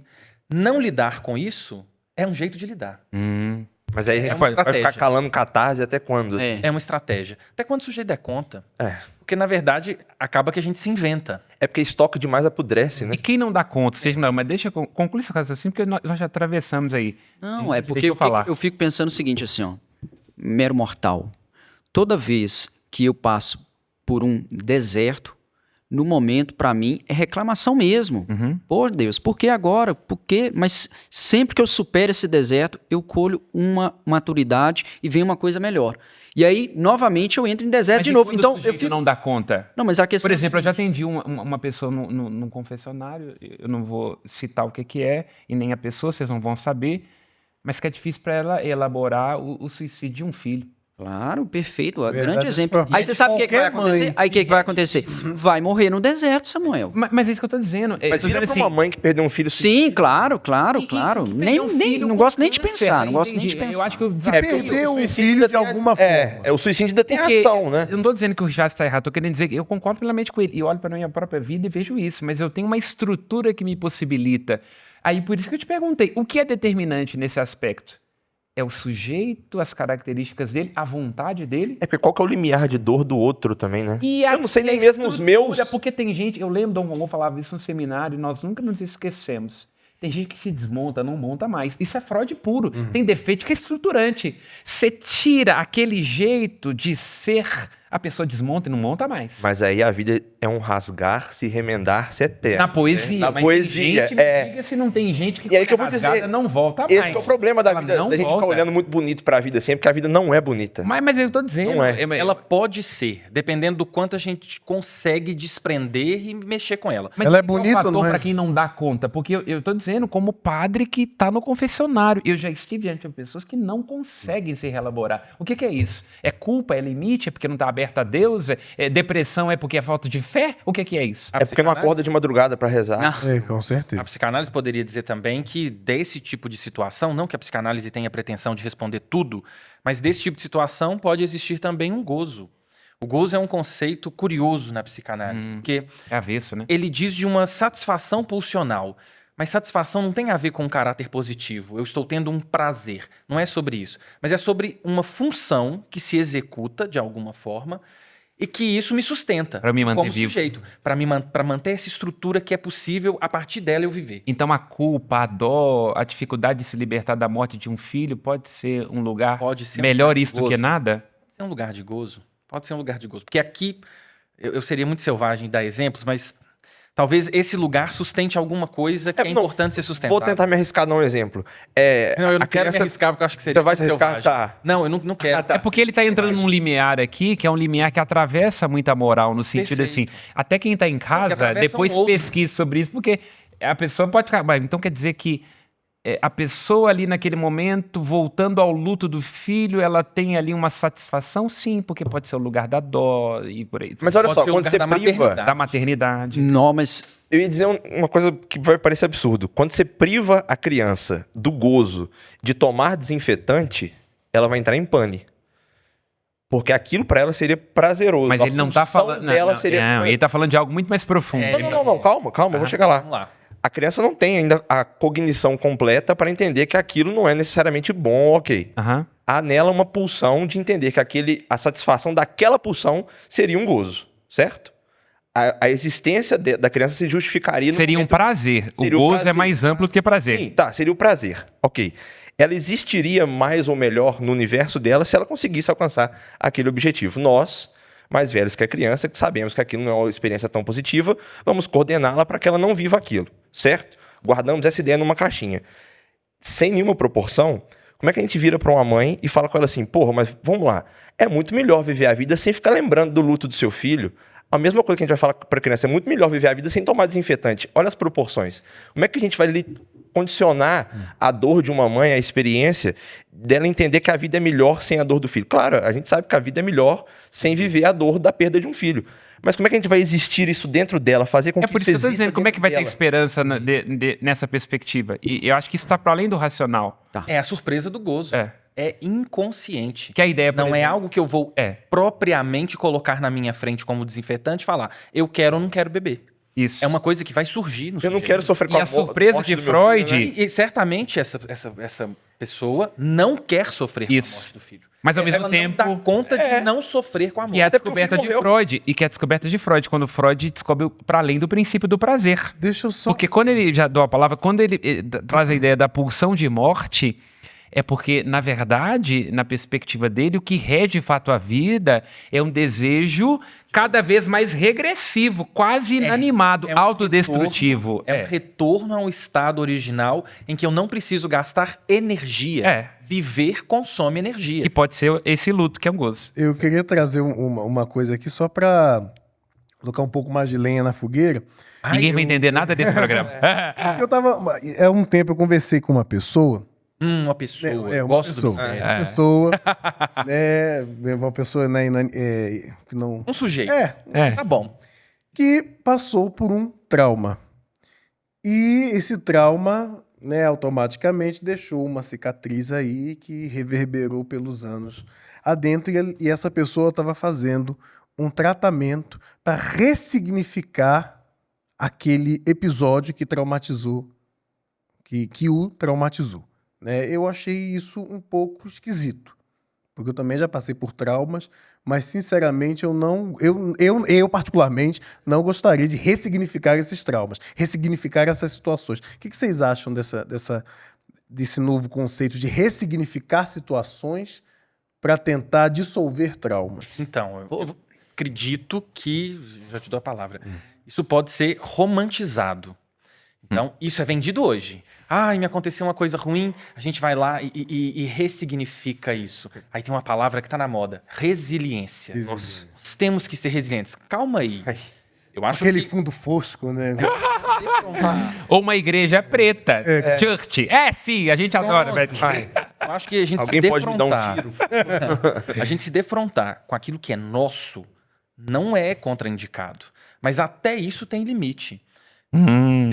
Speaker 4: Não lidar com isso é um jeito de lidar.
Speaker 5: Mas aí a gente
Speaker 4: uma
Speaker 5: vai ficar
Speaker 4: estratégia.
Speaker 5: calando catarse até quando?
Speaker 3: É.
Speaker 4: É uma estratégia. Até quando o sujeito der conta.
Speaker 5: É.
Speaker 4: Porque, na verdade, acaba que a gente se inventa.
Speaker 5: É porque estoque demais apodrece, né?
Speaker 2: E quem não dá conta, seja não, mas deixa eu concluir esse raciocínio, porque nós já atravessamos aí.
Speaker 3: Não, é
Speaker 2: Deixa
Speaker 3: porque
Speaker 2: eu falar.
Speaker 3: eu fico pensando o seguinte, assim, ó, mero mortal. Toda vez que eu passo por um deserto, no momento, para mim, é reclamação mesmo. Por Deus, por que agora? Por quê? Mas sempre que eu supero esse deserto, eu colho uma maturidade e vem uma coisa melhor. E aí, novamente, eu entro em deserto
Speaker 2: Mas
Speaker 3: de
Speaker 2: e
Speaker 3: novo.
Speaker 2: quando
Speaker 3: Então,
Speaker 2: o sujeito
Speaker 3: eu fico...
Speaker 2: não dá conta?
Speaker 3: Não, mas a questão
Speaker 2: Por exemplo,
Speaker 3: é
Speaker 2: eu já atendi uma pessoa num confessionário, eu não vou citar o que é, e nem a pessoa, vocês não vão saber, mas que é difícil para ela elaborar o suicídio de um filho.
Speaker 3: Claro, perfeito.
Speaker 1: Verdade,
Speaker 3: Grande
Speaker 1: esse
Speaker 3: exemplo.
Speaker 1: propósito.
Speaker 3: Aí você sabe o que vai
Speaker 1: Qualquer
Speaker 3: acontecer?
Speaker 1: mãe.
Speaker 3: Aí o que vai acontecer? Vai morrer no deserto, Samuel.
Speaker 2: Mas é isso que eu tô dizendo. Eu
Speaker 5: Mas
Speaker 2: tô
Speaker 5: vira
Speaker 2: dizendo
Speaker 5: pra uma mãe que perdeu um filho.
Speaker 3: Sim, claro.
Speaker 2: que
Speaker 3: Nem,
Speaker 2: perdeu um filho
Speaker 3: não
Speaker 2: com
Speaker 3: gosto nem de
Speaker 2: câncer,
Speaker 3: pensar, não gosto nem
Speaker 2: entendi.
Speaker 3: de pensar.
Speaker 2: Eu acho que o
Speaker 1: Que
Speaker 2: desafio...
Speaker 1: perdeu um
Speaker 5: suicídio
Speaker 1: filho
Speaker 5: ainda
Speaker 1: de
Speaker 5: tem
Speaker 1: alguma forma.
Speaker 5: O suicídio ainda tem
Speaker 2: Porque
Speaker 5: ação, né?
Speaker 2: eu não tô dizendo que o Jazz está errado, tô querendo dizer que eu concordo plenamente com ele. E olho para minha própria vida e vejo isso, mas eu tenho uma estrutura que me possibilita. Aí por isso que eu te perguntei, o que é determinante nesse aspecto? É o sujeito, as características dele, a vontade dele?
Speaker 5: É porque qual que é o limiar de dor do outro também, né?
Speaker 2: E
Speaker 5: Eu não sei nem
Speaker 2: a
Speaker 5: mesmo os meus.
Speaker 2: estrutura, porque tem gente, eu lembro, Dom Romão falava isso no seminário, e nós nunca nos esquecemos. Tem gente que se desmonta, não monta mais. Isso é Freud puro. Tem defeito que é estruturante. Você tira aquele jeito de ser, a pessoa desmonta e não monta mais.
Speaker 5: Mas aí a vida é um rasgar-se e remendar-se eterno.
Speaker 2: Na poesia.
Speaker 5: Na
Speaker 2: mas
Speaker 5: poesia,
Speaker 2: tem gente, me diga se não tem gente que
Speaker 5: E aí
Speaker 2: quando
Speaker 5: que eu
Speaker 2: é
Speaker 5: vou dizer,
Speaker 2: rasgada não volta mais.
Speaker 5: Esse que é o problema da
Speaker 2: Ela
Speaker 5: vida,
Speaker 2: não
Speaker 5: da gente
Speaker 2: volta.
Speaker 5: ficar olhando muito bonito pra vida sempre, porque a vida não é bonita.
Speaker 2: Mas eu tô dizendo...
Speaker 5: Não é.
Speaker 4: Ela pode ser, dependendo do quanto a gente consegue desprender e mexer com ela.
Speaker 2: Mas
Speaker 1: Ela é
Speaker 2: esse que
Speaker 1: bonita,
Speaker 2: o fator
Speaker 1: não é?
Speaker 2: pra quem não dá conta. Porque eu tô dizendo como padre que tá no confessionário. Eu já estive diante de pessoas que não conseguem se reelaborar. O que é isso? É culpa? É limite? É porque não tá aberta a Deus? É depressão? É porque é falta de fé? O que é isso?
Speaker 4: A
Speaker 5: É porque não
Speaker 4: psicanálise-
Speaker 5: acorda de madrugada pra rezar.
Speaker 1: É, com
Speaker 4: A
Speaker 1: certeza.
Speaker 4: psicanálise poderia dizer também que desse tipo de situação, não que a psicanálise tenha a pretensão de responder tudo, mas desse tipo de situação pode existir também um gozo. O gozo é um conceito curioso na psicanálise, porque
Speaker 2: É avesso, né?
Speaker 4: ele diz de uma satisfação pulsional. Mas satisfação não tem a ver com um caráter positivo. Eu estou tendo um prazer. Não é sobre isso. Mas é sobre uma função que se executa de alguma forma e que isso me sustenta.
Speaker 2: Pra me manter
Speaker 4: como
Speaker 2: vivo.
Speaker 4: sujeito. Para manter essa estrutura que é possível a partir dela eu viver.
Speaker 2: Então a culpa, a dó, a dificuldade de se libertar da morte de um filho pode ser um lugar
Speaker 4: Pode ser um
Speaker 2: melhor
Speaker 4: lugar de
Speaker 2: isso do
Speaker 4: gozo.
Speaker 2: que nada?
Speaker 4: Pode ser um lugar de gozo. Pode ser um lugar de gozo. Porque aqui, eu seria muito selvagem em dar exemplos, mas talvez esse lugar sustente alguma coisa que é
Speaker 5: não,
Speaker 4: importante ser sustentada.
Speaker 5: Vou tentar me arriscar dar um exemplo.
Speaker 4: Não, eu não
Speaker 5: a
Speaker 4: quero me
Speaker 5: criança-
Speaker 4: arriscar, porque eu acho que seria
Speaker 5: Você vai se
Speaker 4: muito
Speaker 5: arriscar?
Speaker 4: selvagem.
Speaker 5: Tá.
Speaker 4: Não, eu não quero.
Speaker 2: É porque ele tá entrando num limiar aqui, que é um limiar que atravessa muita moral, no sentido
Speaker 4: Perfeito.
Speaker 2: assim, até quem tá em casa,
Speaker 4: atravessa
Speaker 2: depois
Speaker 4: um outro.
Speaker 2: pesquisa sobre isso, porque a pessoa pode ficar... Mas então quer dizer que a pessoa ali naquele momento, voltando ao luto do filho, ela tem ali uma satisfação? Sim, porque pode ser o lugar da dó e por aí.
Speaker 5: Mas olha
Speaker 4: Pode
Speaker 5: só,
Speaker 4: ser o
Speaker 5: quando
Speaker 4: lugar
Speaker 5: você
Speaker 4: da
Speaker 5: priva...
Speaker 4: maternidade.
Speaker 2: Da maternidade.
Speaker 3: Não, mas
Speaker 5: Eu ia dizer uma coisa que vai parecer absurdo. Quando você priva a criança do gozo de tomar desinfetante, ela vai entrar em pane. Porque aquilo pra ela seria prazeroso.
Speaker 2: Mas
Speaker 5: A
Speaker 2: ele não tá
Speaker 5: função
Speaker 2: falando...
Speaker 5: dela
Speaker 2: Não,
Speaker 5: seria...
Speaker 2: não, ele tá falando de algo muito mais profundo.
Speaker 5: Não, calma, eu vou chegar lá.
Speaker 4: Vamos lá.
Speaker 5: A criança não tem ainda a cognição completa para entender que aquilo não é necessariamente bom, ok.
Speaker 2: Aham.
Speaker 5: Há nela uma pulsão de entender que a satisfação daquela pulsão seria um gozo, certo? A existência da criança se justificaria... no
Speaker 2: Seria um
Speaker 5: momento-
Speaker 2: prazer. O
Speaker 5: Seria o
Speaker 2: gozo é
Speaker 5: prazer.
Speaker 2: mais amplo que prazer.
Speaker 5: Sim, tá, seria o prazer, ok. Ela existiria mais ou melhor no universo dela se ela conseguisse alcançar aquele objetivo. Nós, mais velhos que a criança, que sabemos que aquilo não é uma experiência tão positiva, vamos coordená-la para que ela não viva aquilo, certo? Guardamos essa ideia numa caixinha. Sem nenhuma proporção, como é que a gente vira para uma mãe e fala com ela assim, porra, mas vamos lá, é muito melhor viver a vida sem ficar lembrando do luto do seu filho. A mesma coisa que a gente vai falar para a criança, é muito melhor viver a vida sem tomar desinfetante. Olha as proporções. Como é que a gente vai condicionar a dor de uma mãe, a experiência dela entender que a vida é melhor sem a dor do filho? Claro, a gente sabe que a vida é melhor sem viver a dor da perda de um filho. Mas como é que a gente vai existir isso dentro dela? Fazer com
Speaker 2: É
Speaker 5: que
Speaker 2: por isso que eu tô
Speaker 5: exista
Speaker 2: dizendo, como é que vai ter
Speaker 5: dentro dela?
Speaker 2: esperança nessa perspectiva? E eu acho que isso está para além do racional.
Speaker 4: É a surpresa do gozo.
Speaker 2: É.
Speaker 4: É inconsciente.
Speaker 2: Que a ideia, por
Speaker 4: Não é
Speaker 2: exemplo,
Speaker 4: algo que eu vou propriamente colocar na minha frente como desinfetante e falar, eu quero ou não quero beber.
Speaker 2: Isso.
Speaker 4: É uma coisa que vai surgir no
Speaker 5: Eu não
Speaker 4: sujeito.
Speaker 5: quero sofrer com
Speaker 2: E a surpresa
Speaker 5: morte
Speaker 2: de
Speaker 5: do meu
Speaker 2: Freud...
Speaker 5: filho, né?
Speaker 4: E certamente essa pessoa não quer sofrer com a
Speaker 2: Isso.
Speaker 4: morte do filho.
Speaker 2: Mas ao mesmo
Speaker 4: Ela
Speaker 2: tempo...
Speaker 4: não dá conta de não sofrer com a morte.
Speaker 2: Que é a
Speaker 5: Até porque o
Speaker 2: descoberta
Speaker 5: filho
Speaker 2: de
Speaker 5: morreu.
Speaker 2: Freud. E que é a descoberta de Freud, quando Freud descobre para além do princípio do prazer.
Speaker 1: Deixa eu só.
Speaker 2: Porque quando ele já deu a palavra, quando ele traz a ideia da pulsão de morte, é porque, na verdade, na perspectiva dele, o que rege de fato a vida é um desejo cada vez mais regressivo, quase inanimado,
Speaker 4: É um
Speaker 2: autodestrutivo.
Speaker 4: É um retorno ao estado original em que eu não preciso gastar energia.
Speaker 2: É.
Speaker 4: Viver consome energia.
Speaker 2: Que pode ser esse luto, que é um gozo.
Speaker 1: Eu queria trazer uma coisa aqui só para colocar um pouco mais de lenha na fogueira.
Speaker 2: Ninguém vai entender nada desse programa.
Speaker 1: Porque eu tava. Há um tempo eu conversei com uma pessoa
Speaker 4: Uma pessoa.
Speaker 1: É uma
Speaker 4: gosto
Speaker 1: pessoa.
Speaker 4: do mistério.
Speaker 1: Uma pessoa. Uma pessoa que não.
Speaker 4: Um sujeito.
Speaker 2: É.
Speaker 4: Tá bom.
Speaker 1: Que passou por um trauma. E esse trauma, né, automaticamente deixou uma cicatriz aí que reverberou pelos anos adentro. E essa pessoa estava fazendo um tratamento para ressignificar aquele episódio que traumatizou, que o traumatizou. Né? Eu achei isso um pouco esquisito, porque eu também já passei por traumas, mas sinceramente eu particularmente não gostaria de ressignificar esses traumas, ressignificar essas situações. O que vocês acham desse novo conceito de ressignificar situações para tentar dissolver traumas?
Speaker 4: Então, eu acredito que... Já te dou a palavra. Isso pode ser romantizado. Então, isso é vendido hoje. Me aconteceu uma coisa ruim, a gente vai lá e ressignifica isso. Aí tem uma palavra que tá na moda, resiliência.
Speaker 1: Resiliência.
Speaker 4: Nós temos que ser resilientes. Calma aí. Eu acho
Speaker 1: Aquele
Speaker 4: que...
Speaker 1: fundo fosco, né?
Speaker 2: Ou uma igreja preta. Church. Sim, a gente adora. Velho.
Speaker 4: Eu acho que a gente
Speaker 5: Alguém
Speaker 4: se
Speaker 5: pode me dar um
Speaker 4: defrontar...
Speaker 5: tiro?
Speaker 4: A gente se defrontar com aquilo que é nosso não é contraindicado. Mas até isso tem limite.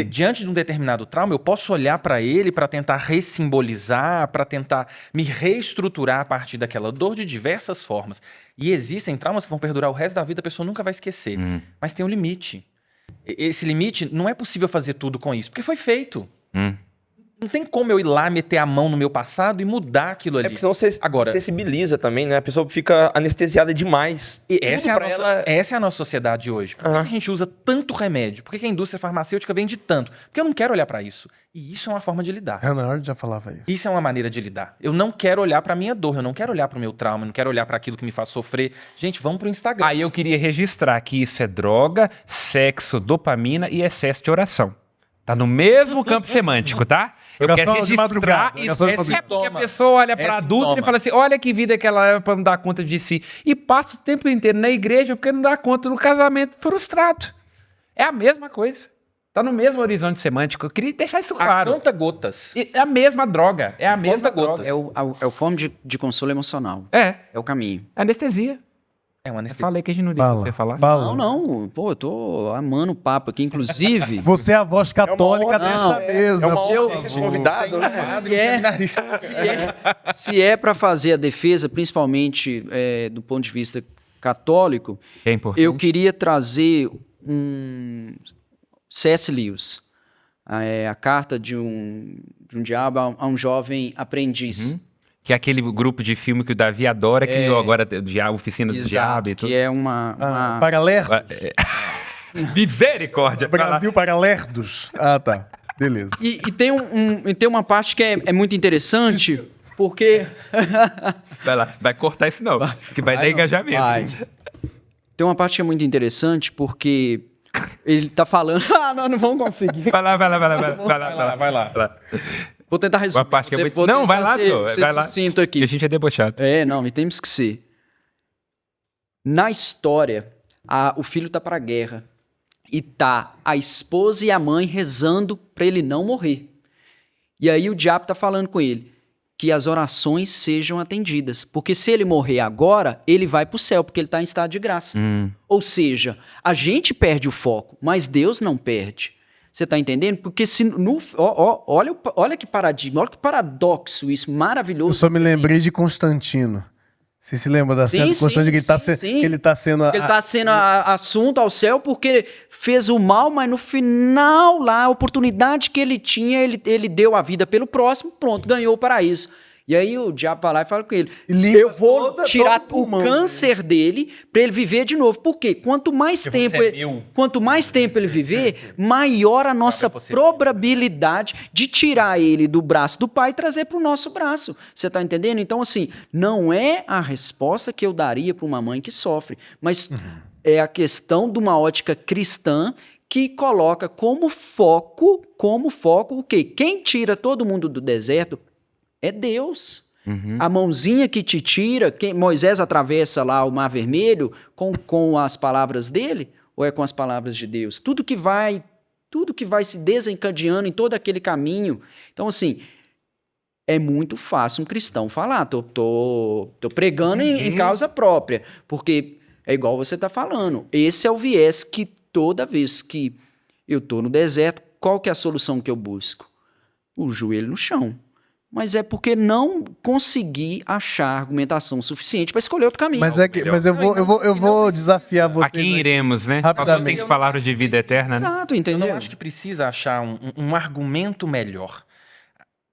Speaker 4: Diante de um determinado trauma, eu posso olhar para ele para tentar ressimbolizar, para tentar me reestruturar a partir daquela dor de diversas formas. E existem traumas que vão perdurar o resto da vida, a pessoa nunca vai esquecer. Mas tem um limite. Esse limite, não é possível fazer tudo com isso, porque foi feito. Não tem como eu ir lá, meter a mão no meu passado e mudar aquilo ali.
Speaker 5: É porque senão você
Speaker 4: Agora,
Speaker 5: sensibiliza também, né? A pessoa fica anestesiada demais.
Speaker 4: e essa
Speaker 5: Tudo
Speaker 4: é,
Speaker 5: pra
Speaker 4: essa é a nossa sociedade hoje. Por que a gente usa tanto remédio? Por que a indústria farmacêutica vende tanto? Porque eu não quero olhar para isso. E isso é uma forma de lidar.
Speaker 1: Hannah já falava isso.
Speaker 4: Isso é uma maneira de lidar. Eu não quero olhar para minha dor, eu não quero olhar para o meu trauma, eu não quero olhar para aquilo que me faz sofrer. Gente, vamos pro Instagram.
Speaker 2: Aí eu queria registrar que isso é droga, sexo, dopamina e excesso de oração. Tá no mesmo campo semântico, tá? Eu
Speaker 1: Oração
Speaker 2: quero
Speaker 1: de
Speaker 2: registrar
Speaker 1: madrugada,
Speaker 2: isso.
Speaker 1: oração de
Speaker 2: É porque a
Speaker 4: madrugada.
Speaker 2: pessoa olha pra
Speaker 4: É
Speaker 2: adulto e
Speaker 4: sintoma.
Speaker 2: fala assim, olha que vida que ela leva pra não dar conta de si. E passa o tempo inteiro na igreja porque não dá conta do casamento frustrado. É a mesma coisa. Tá no mesmo horizonte semântico. Eu queria deixar isso
Speaker 4: A
Speaker 2: claro.
Speaker 4: conta gotas.
Speaker 2: É a mesma droga. É a mesma
Speaker 4: Conta-gotas.
Speaker 2: droga.
Speaker 3: É o forma de consolo emocional.
Speaker 2: É
Speaker 3: É o caminho.
Speaker 2: anestesia.
Speaker 4: É uma
Speaker 2: Eu
Speaker 4: anestesia.
Speaker 2: falei que a gente não devia você falar.
Speaker 1: Fala.
Speaker 3: Não. Pô, eu tô amando o papo aqui. Inclusive,
Speaker 1: Você é a voz católica desta mesa.
Speaker 5: É uma
Speaker 1: por
Speaker 5: honra
Speaker 1: favor.
Speaker 5: ser convidado, né?
Speaker 4: Padre, um seminarista.
Speaker 3: se é para fazer a defesa, principalmente do ponto de vista católico,
Speaker 2: É importante.
Speaker 3: eu queria trazer um C.S. Lewis, a carta de um diabo a um jovem aprendiz.
Speaker 2: Que é aquele grupo de filme que o Davi adora, que criou agora a Oficina do
Speaker 3: Exato,
Speaker 2: Diabo e tudo.
Speaker 3: que é uma
Speaker 1: Para lerdos.
Speaker 2: Misericórdia.
Speaker 1: Brasil para lerdos. Ah, tá. Beleza.
Speaker 3: E tem uma parte que é muito interessante, porque
Speaker 2: Vai lá, vai cortar isso não, que vai dar engajamento.
Speaker 3: vai. Tem uma parte que é muito interessante, porque ele tá falando... não vamos conseguir.
Speaker 2: Vai lá.
Speaker 4: Vai lá.
Speaker 3: Vou tentar resumir.
Speaker 2: Uma parte que é muito...
Speaker 3: Vou
Speaker 2: Não,
Speaker 3: tentar
Speaker 2: vai lá, só.
Speaker 3: ser
Speaker 2: Vai lá.
Speaker 3: sucinto aqui.
Speaker 2: E a gente é debochado.
Speaker 3: Não, e temos que ser. Na história, o filho tá pra guerra. E tá a esposa e a mãe rezando pra ele não morrer. E aí o diabo tá falando com ele que as orações sejam atendidas. Porque se ele morrer agora, ele vai pro céu, porque ele tá em estado de graça. Ou seja, a gente perde o foco, mas Deus não perde. Você tá entendendo? Porque se olha que paradigma, olha que paradoxo isso, maravilhoso.
Speaker 1: Eu só me lembrei de Constantino. Você se lembra da cena de Constantino que ele tá sendo...
Speaker 3: Ele tá sendo assunto ao céu porque fez o mal, mas no final lá, a oportunidade que ele tinha, ele deu a vida pelo próximo, pronto, ganhou o paraíso. E aí o diabo vai lá e fala com ele,
Speaker 1: Limpa
Speaker 3: eu vou tirar
Speaker 1: todo o
Speaker 3: o
Speaker 1: pulmão
Speaker 3: câncer dele para ele viver de novo. Por quê? Quanto mais
Speaker 4: Porque
Speaker 3: tempo
Speaker 4: você é meu.
Speaker 3: quanto mais tempo ele viver, maior a nossa probabilidade de tirar ele do braço do pai e trazer para o nosso braço. Você está entendendo? Então, assim, não é a resposta que eu daria para uma mãe que sofre, mas é a questão de uma ótica cristã que coloca como foco o quê? Quem tira todo mundo do deserto é Deus. A mãozinha que te tira, Moisés atravessa lá o Mar Vermelho com as palavras dele, ou é com as palavras de Deus? Tudo que vai se desencadeando em todo aquele caminho. Então, assim, é muito fácil um cristão falar, tô pregando em causa própria, porque é igual você está falando, esse é o viés que toda vez que eu tô no deserto, qual que é a solução que eu busco? O joelho no chão. Mas é porque não consegui achar argumentação suficiente para escolher outro caminho.
Speaker 1: Mas eu vou desafiar vocês.
Speaker 2: A quem iremos, né?
Speaker 1: Rapidamente.
Speaker 2: Só tem palavras de vida eterna, né?
Speaker 3: Exato,
Speaker 4: Eu
Speaker 3: entendeu?
Speaker 4: não acho que precisa achar um argumento melhor.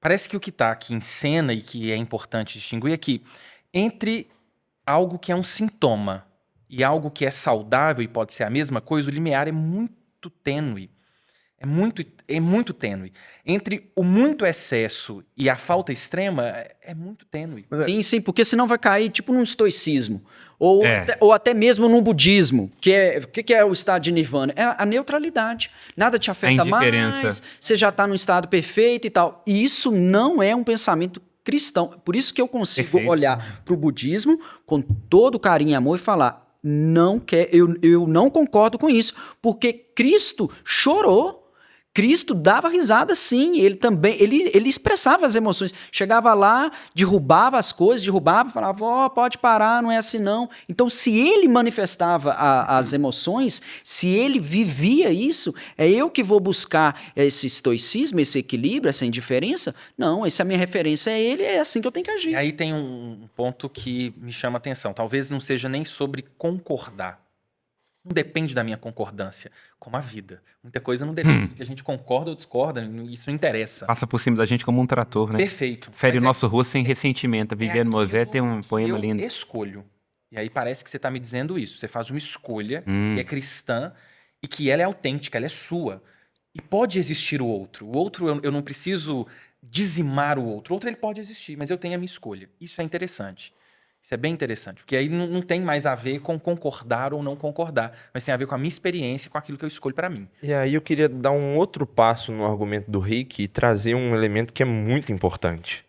Speaker 4: Parece que o que está aqui em cena e que é importante distinguir é que entre algo que é um sintoma e algo que é saudável e pode ser a mesma coisa, o limiar é muito tênue. É muito tênue. Entre o muito excesso e a falta extrema, é muito tênue.
Speaker 3: Sim, porque senão vai cair tipo num estoicismo. Ou,
Speaker 2: É.
Speaker 3: ou até mesmo num budismo. O que é o estado de nirvana? É a neutralidade. Nada te afeta
Speaker 2: indiferença.
Speaker 3: mais, você já está num estado perfeito e tal. E isso não é um pensamento cristão. Por isso que eu consigo
Speaker 2: Perfeito.
Speaker 3: olhar para o budismo com todo carinho e amor e falar, eu não concordo com isso, porque Cristo chorou. Cristo dava risada, sim, ele também, ele expressava as emoções, chegava lá, derrubava as coisas, falava, pode parar, não é assim não. Então, se ele manifestava as emoções, se ele vivia isso, é eu que vou buscar esse estoicismo, esse equilíbrio, essa indiferença? Não, essa é a minha referência, é ele, é assim que eu tenho que agir.
Speaker 4: E aí tem um ponto que me chama a atenção. Talvez não seja nem sobre concordar. Não depende da minha concordância, como a vida. Muita coisa não depende do que a gente concorda ou discorda, isso não interessa.
Speaker 2: Passa por cima da gente como um trator, né?
Speaker 4: Perfeito.
Speaker 2: Fere o
Speaker 4: Mas
Speaker 2: nosso rosto sem ressentimento. Viver no Mosé tem um poema
Speaker 4: eu
Speaker 2: lindo.
Speaker 4: escolho. E aí parece que você está me dizendo isso. Você faz uma escolha que é cristã e que ela é autêntica, ela é sua. E pode existir o outro. O outro, eu não preciso dizimar o outro. O outro, ele pode existir, mas eu tenho a minha escolha. Isso é interessante. Isso é bem interessante, porque aí não tem mais a ver com concordar ou não concordar, mas tem a ver com a minha experiência, com aquilo que eu escolho para mim.
Speaker 5: E aí eu queria dar um outro passo no argumento do Rick e trazer um elemento que é muito importante.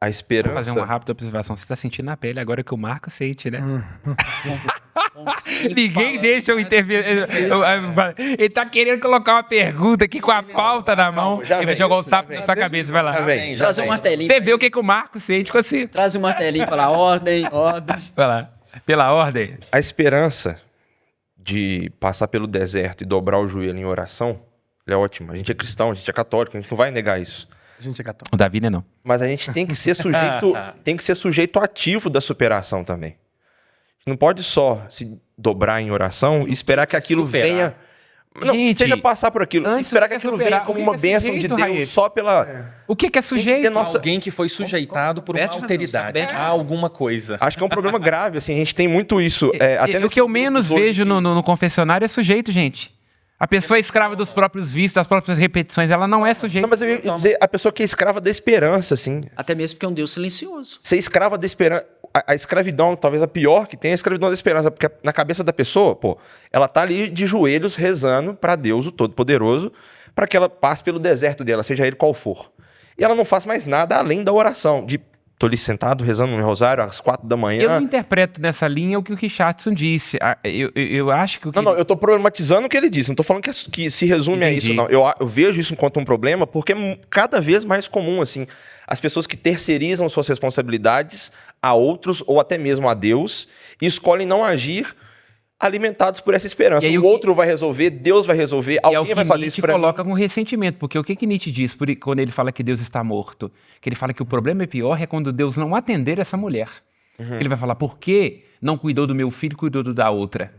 Speaker 5: A
Speaker 2: Vou
Speaker 5: esperança...
Speaker 2: fazer uma rápida observação. Você tá sentindo na pele agora que o Marco sente, né? Ninguém deixa eu intervir. Ele tá querendo colocar uma pergunta aqui com a pauta na mão.
Speaker 5: já
Speaker 2: Ele vai
Speaker 5: vem,
Speaker 2: jogar o
Speaker 5: já
Speaker 2: tapa
Speaker 5: vem.
Speaker 2: na sua cabeça. Vai lá.
Speaker 5: Já vem, já
Speaker 3: Trazer
Speaker 5: vem.
Speaker 3: um martelinho.
Speaker 2: Você vê o que o Marco sente com assim.
Speaker 3: Traz um martelinho e falar, ordem.
Speaker 2: Vai lá. Pela ordem.
Speaker 5: A esperança de passar pelo deserto e dobrar o joelho em oração, ela é ótima. A gente é cristão, a gente é católico, a gente não vai negar isso.
Speaker 1: A gente é católico.
Speaker 2: O Davi, né, não?
Speaker 5: Mas a gente tem que ser sujeito ativo da superação também. A gente não pode só se dobrar em oração e esperar que aquilo
Speaker 4: superar.
Speaker 5: venha. Não,
Speaker 2: Gente,
Speaker 5: seja passar por aquilo.
Speaker 2: antes
Speaker 5: Esperar
Speaker 2: do
Speaker 5: que
Speaker 2: que
Speaker 5: aquilo
Speaker 2: superar,
Speaker 5: venha como
Speaker 2: o que
Speaker 5: uma
Speaker 2: que é
Speaker 5: bênção de
Speaker 2: sujeito,
Speaker 5: Deus
Speaker 2: Raíssa?
Speaker 5: só pela.
Speaker 2: O que é sujeito?
Speaker 5: ter nossa-
Speaker 4: Alguém que foi sujeitado por uma
Speaker 3: Coberto de razão,
Speaker 4: alteridade
Speaker 3: você tá coberto de
Speaker 4: a alguma coisa.
Speaker 5: Acho que é um problema grave, assim. A gente tem muito isso. Até
Speaker 2: O
Speaker 5: nesse
Speaker 2: que eu
Speaker 5: grupo
Speaker 2: menos
Speaker 5: hoje
Speaker 2: vejo
Speaker 5: que-
Speaker 2: no confessionário é sujeito, gente. A pessoa é escrava dos próprios vícios, das próprias repetições. Ela não é sujeito.
Speaker 5: Não, mas eu ia dizer, a pessoa que é escrava da esperança, assim.
Speaker 3: Até mesmo porque é um Deus silencioso.
Speaker 5: Ser escrava da esperança. A escravidão, talvez a pior que tem, é a escravidão da esperança. Porque na cabeça da pessoa, pô, ela tá ali de joelhos rezando pra Deus, o Todo-Poderoso, pra que ela passe pelo deserto dela, seja ele qual for. E ela não faz mais nada além da oração. Tô ali sentado rezando um rosário às 4 da manhã.
Speaker 2: Eu não interpreto nessa linha o que o Richardson disse. Eu acho que o que
Speaker 5: Não, eu tô problematizando o que ele disse. Não tô falando que se resume a
Speaker 2: Entendi.
Speaker 5: isso, não. Eu vejo isso enquanto um problema porque é cada vez mais comum, assim, as pessoas que terceirizam suas responsabilidades a outros ou até mesmo a Deus e escolhem não agir alimentados por essa esperança.
Speaker 2: E aí
Speaker 5: O outro vai resolver, Deus vai resolver,
Speaker 2: E é o
Speaker 5: alguém
Speaker 2: que
Speaker 5: vai fazer
Speaker 2: Nietzsche
Speaker 5: isso pra mim.
Speaker 2: coloca com ressentimento. Porque o que Nietzsche diz quando ele fala que Deus está morto? Que ele fala que o problema é pior é quando Deus não atender essa mulher. Ele vai falar, por que não cuidou do meu filho, cuidou do da outra?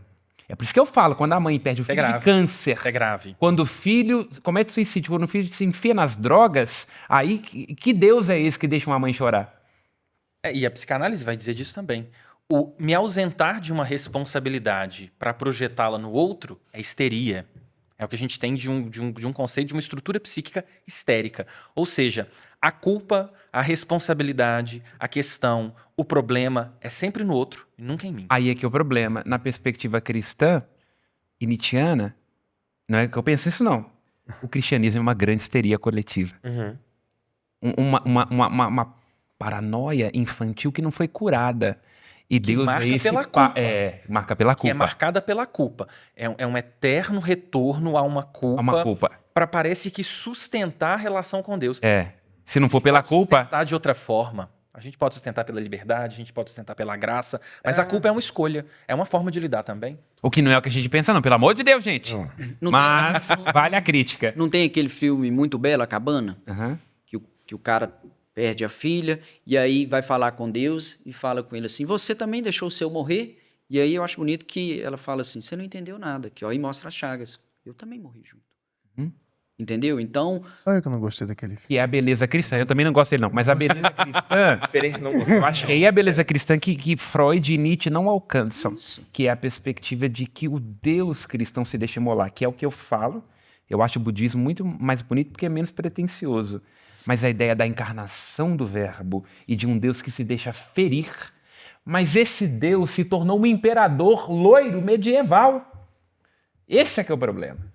Speaker 2: É por isso que eu falo, quando a mãe perde o filho de
Speaker 4: grave.
Speaker 2: câncer,
Speaker 4: É grave.
Speaker 2: quando o filho comete suicídio, quando o filho se enfia nas drogas, aí que Deus é esse que deixa uma mãe chorar?
Speaker 4: E a psicanálise vai dizer disso também. O me ausentar de uma responsabilidade para projetá-la no outro é histeria. É o que a gente tem de um conceito de uma estrutura psíquica histérica. Ou seja, a culpa, a responsabilidade, a questão, o problema é sempre no outro e nunca em mim.
Speaker 2: Aí é que é o problema. Na perspectiva cristã e nietzschiana, não é que eu penso isso, não. O cristianismo é uma grande histeria coletiva. Uma paranoia infantil que não foi curada. E Deus
Speaker 4: marca
Speaker 2: é esse
Speaker 4: pela culpa.
Speaker 2: marca pela
Speaker 4: Que é
Speaker 2: culpa.
Speaker 4: marcada pela culpa. É um eterno retorno a uma culpa.
Speaker 2: Uma culpa.
Speaker 4: Para parece que sustentar a relação com Deus.
Speaker 2: É. Se não for pela culpa,
Speaker 4: Sustentar de outra forma. A gente pode sustentar pela liberdade, a gente pode sustentar pela graça, mas a culpa é uma escolha, é uma forma de lidar também.
Speaker 2: o que não é o que a gente pensa, não, pelo amor de Deus, gente.
Speaker 3: Não
Speaker 2: Mas vale a crítica.
Speaker 3: Não tem aquele filme Muito Belo, A Cabana?
Speaker 2: Aham.
Speaker 3: Que o cara perde a filha e aí vai falar com Deus e fala com ele assim, você também deixou o seu morrer? E aí eu acho bonito que ela fala assim, você não entendeu nada, que ó, e mostra as chagas. Eu também morri junto. Entendeu? Então,
Speaker 1: Só eu que não gostei daquele filme.
Speaker 2: Que é a beleza cristã. Eu também não gosto dele, não. Mas a beleza cristã...
Speaker 5: Diferente não
Speaker 2: Eu acho que aí é a beleza cristã que Freud e Nietzsche não alcançam.
Speaker 3: Isso.
Speaker 2: Que é a perspectiva de que o Deus cristão se deixa molar. Que é o que eu falo. Eu acho o budismo muito mais bonito porque é menos pretensioso. Mas a ideia da encarnação do verbo e de um Deus que se deixa ferir. Mas esse Deus se tornou um imperador loiro medieval. Esse é que é o problema.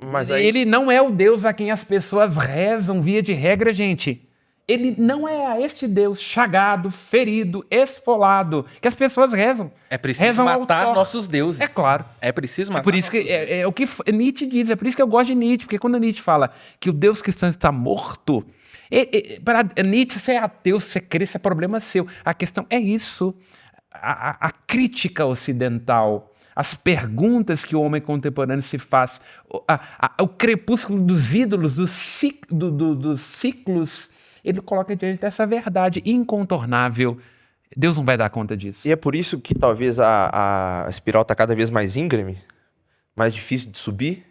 Speaker 5: Mas aí,
Speaker 2: Ele não é o Deus a quem as pessoas rezam via de regra, gente. Ele não é a este Deus chagado, ferido, esfolado, que as pessoas rezam.
Speaker 4: É preciso
Speaker 2: Rezam ao
Speaker 4: matar
Speaker 2: Thor.
Speaker 4: nossos deuses.
Speaker 2: É claro.
Speaker 4: É preciso matar
Speaker 2: Por isso que é o que Nietzsche diz, é por isso que eu gosto de Nietzsche, porque quando Nietzsche fala que o Deus cristão está morto, para Nietzsche, se é ateu, se você crê, isso é problema seu. A questão é isso. A crítica ocidental, as perguntas que o homem contemporâneo se faz, o crepúsculo dos ídolos, dos ciclos, ele coloca diante dessa verdade incontornável. Deus não vai dar conta disso.
Speaker 5: e é por isso que talvez a espiral está cada vez mais íngreme, mais difícil de subir.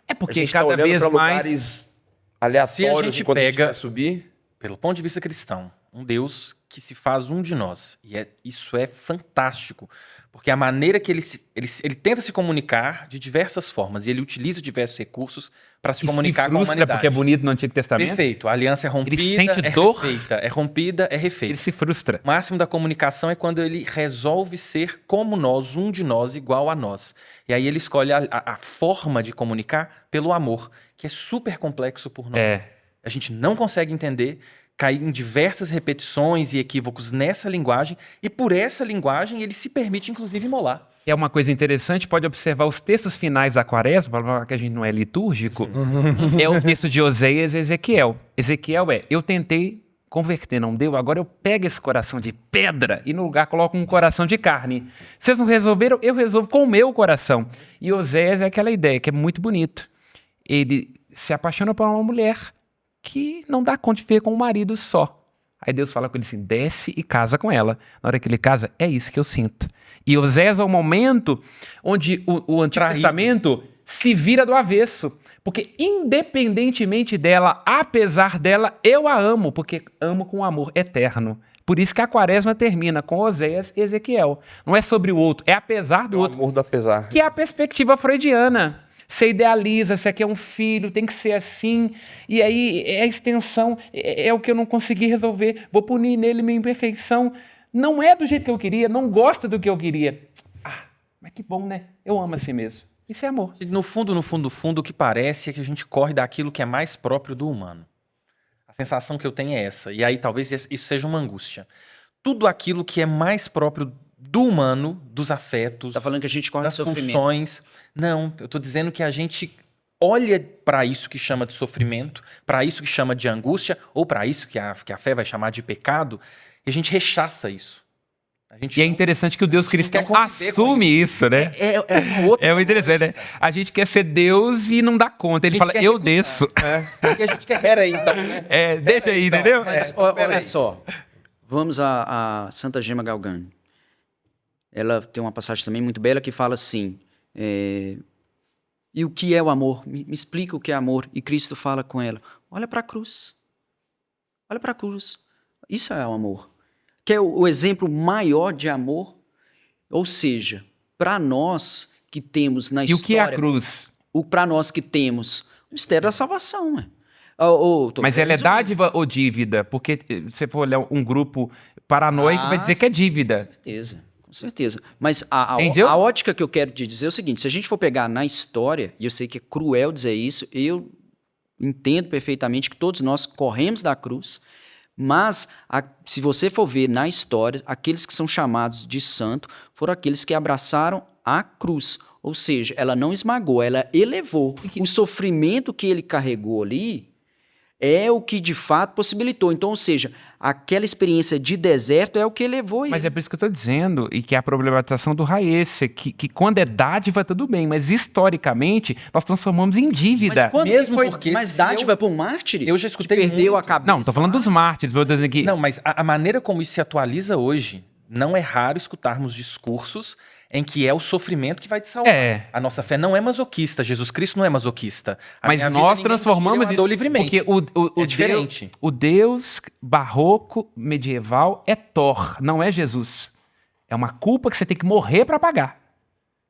Speaker 2: É
Speaker 5: A
Speaker 2: porque
Speaker 5: gente tá
Speaker 2: cada
Speaker 5: olhando
Speaker 2: vez
Speaker 5: pra
Speaker 2: mais...
Speaker 5: lugares aleatórios
Speaker 4: gente
Speaker 5: enquanto a gente
Speaker 4: pega-
Speaker 5: vai subir.
Speaker 4: Pelo ponto de vista cristão, um Deus que se faz um de nós. E isso é fantástico. Porque a maneira que ele tenta se comunicar de diversas formas. E ele utiliza diversos recursos para se
Speaker 2: E
Speaker 4: comunicar
Speaker 2: se
Speaker 4: com a
Speaker 2: frustra
Speaker 4: humanidade.
Speaker 2: porque é bonito no Antigo Testamento.
Speaker 4: Perfeito. A aliança é rompida,
Speaker 2: sente
Speaker 4: é
Speaker 2: dor.
Speaker 4: refeita. É rompida, é refeita.
Speaker 2: Ele se frustra.
Speaker 4: O máximo da comunicação é quando ele resolve ser como nós, um de nós, igual a nós. E aí ele escolhe a forma de comunicar pelo amor, que é super complexo por nós.
Speaker 2: É.
Speaker 4: A gente não consegue entender, cair em diversas repetições e equívocos nessa linguagem, e por essa linguagem ele se permite, inclusive, imolar.
Speaker 2: É uma coisa interessante, pode observar os textos finais da Quaresma, para falar que a gente não é litúrgico, é o texto de Oséias e Ezequiel. Ezequiel eu tentei converter, não deu, agora eu pego esse coração de pedra e no lugar coloco um coração de carne. Vocês não resolveram? Eu resolvo com o meu coração. E Oséias é aquela ideia que é muito bonito. Ele se apaixona por uma mulher que não dá conta de ver com o marido só. Aí Deus fala com ele assim, desce e casa com ela. Na hora que ele casa, é isso que eu sinto. E Oséias é o momento onde o Antigo
Speaker 4: Traído.
Speaker 2: Testamento se vira do avesso. Porque independentemente dela, apesar dela, eu a amo, porque amo com amor eterno. Por isso que a Quaresma termina com Oséias e Ezequiel. Não é sobre o outro, é apesar do
Speaker 5: O
Speaker 2: outro.
Speaker 5: amor do apesar.
Speaker 2: Que é a perspectiva freudiana. Você idealiza, você quer um filho, tem que ser assim, e aí é a extensão, é o que eu não consegui resolver, vou punir nele minha imperfeição. Não é do jeito que eu queria, não gosta do que eu queria. Ah, mas que bom, né? Eu amo assim mesmo. Isso é amor.
Speaker 4: No fundo, o que parece é que a gente corre daquilo que é mais próprio do humano. A sensação que eu tenho é essa, e aí talvez isso seja uma angústia. Tudo aquilo que é mais próprio do humano, dos afetos,
Speaker 3: você tá falando que a gente corre de
Speaker 4: das
Speaker 3: sofrimento.
Speaker 4: pulsões. Não, eu tô dizendo que a gente olha para isso que chama de sofrimento, para isso que chama de angústia, ou para isso que a fé vai chamar de pecado, e a gente rechaça isso. A gente
Speaker 2: E é
Speaker 4: não-
Speaker 2: interessante que o Deus
Speaker 4: não
Speaker 2: cristão
Speaker 4: quer conviver com
Speaker 2: assume isso, né?
Speaker 4: É uma outra
Speaker 2: É o interessante, né? A gente quer ser Deus e não dá conta. Ele
Speaker 4: A gente
Speaker 2: fala,
Speaker 4: quer
Speaker 2: eu
Speaker 4: recusar.
Speaker 2: desço.
Speaker 4: E a gente quer. Peraí, então.
Speaker 2: É, deixa aí, entendeu?
Speaker 3: Mas olha só, vamos a Santa Gema Galgani. Ela tem uma passagem também muito bela que fala assim, e o que é o amor? Me explica o que é amor. E Cristo fala com ela, olha para a cruz. Olha para a cruz. Isso é o amor. Que é o exemplo maior de amor. Ou seja, para nós que temos na
Speaker 2: E o
Speaker 3: história...
Speaker 2: que é a cruz?
Speaker 3: Para nós que temos o mistério da salvação.
Speaker 2: Mas ela é dádiva ou dívida? Porque se for olhar um grupo paranoico, vai dizer que é dívida.
Speaker 3: Com certeza. Mas a
Speaker 2: Entendeu?
Speaker 3: ótica que eu quero te dizer é o seguinte, se a gente for pegar na história, e eu sei que é cruel dizer isso, eu entendo perfeitamente que todos nós corremos da cruz, mas se você for ver na história, aqueles que são chamados de santo foram aqueles que abraçaram a cruz. Ou seja, ela não esmagou, ela elevou. O sofrimento que ele carregou ali é o que de fato possibilitou. Então, ou seja, aquela experiência de deserto é o que levou ele.
Speaker 2: Mas é por isso que eu estou dizendo, e que é a problematização do Raíssa, que quando é dádiva, tudo bem, mas historicamente nós transformamos em dívida.
Speaker 3: Mas quando
Speaker 4: Mesmo
Speaker 3: que foi
Speaker 4: porque
Speaker 3: mais
Speaker 4: se
Speaker 3: dádiva para um mártir?
Speaker 4: eu já escutei
Speaker 3: que perdeu
Speaker 4: muito.
Speaker 3: a cabeça.
Speaker 2: Não, estou falando dos mártires, mas eu tô dizendo aqui.
Speaker 4: Não, mas a maneira como isso se atualiza hoje, não é raro escutarmos discursos em que é o sofrimento que vai te salvar.
Speaker 2: É.
Speaker 4: A nossa fé não é masoquista, Jesus Cristo não é masoquista. A
Speaker 2: Mas
Speaker 4: minha vida
Speaker 2: nós
Speaker 4: ninguém
Speaker 2: transformamos
Speaker 4: tira, eu
Speaker 2: isso.
Speaker 4: dou livremente.
Speaker 2: Porque
Speaker 4: É diferente.
Speaker 2: O Deus barroco medieval é Thor, não é Jesus. É uma culpa que você tem que morrer para pagar.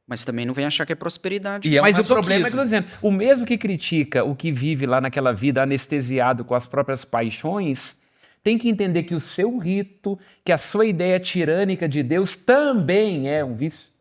Speaker 3: Mas também não vem achar que é prosperidade.
Speaker 4: E é um
Speaker 2: Mas o
Speaker 4: masoquismo.
Speaker 2: problema é que eu tô dizendo, o mesmo que critica o que vive lá naquela vida anestesiado com as próprias paixões, tem que entender que o seu rito, que a sua ideia tirânica de Deus também é um vício.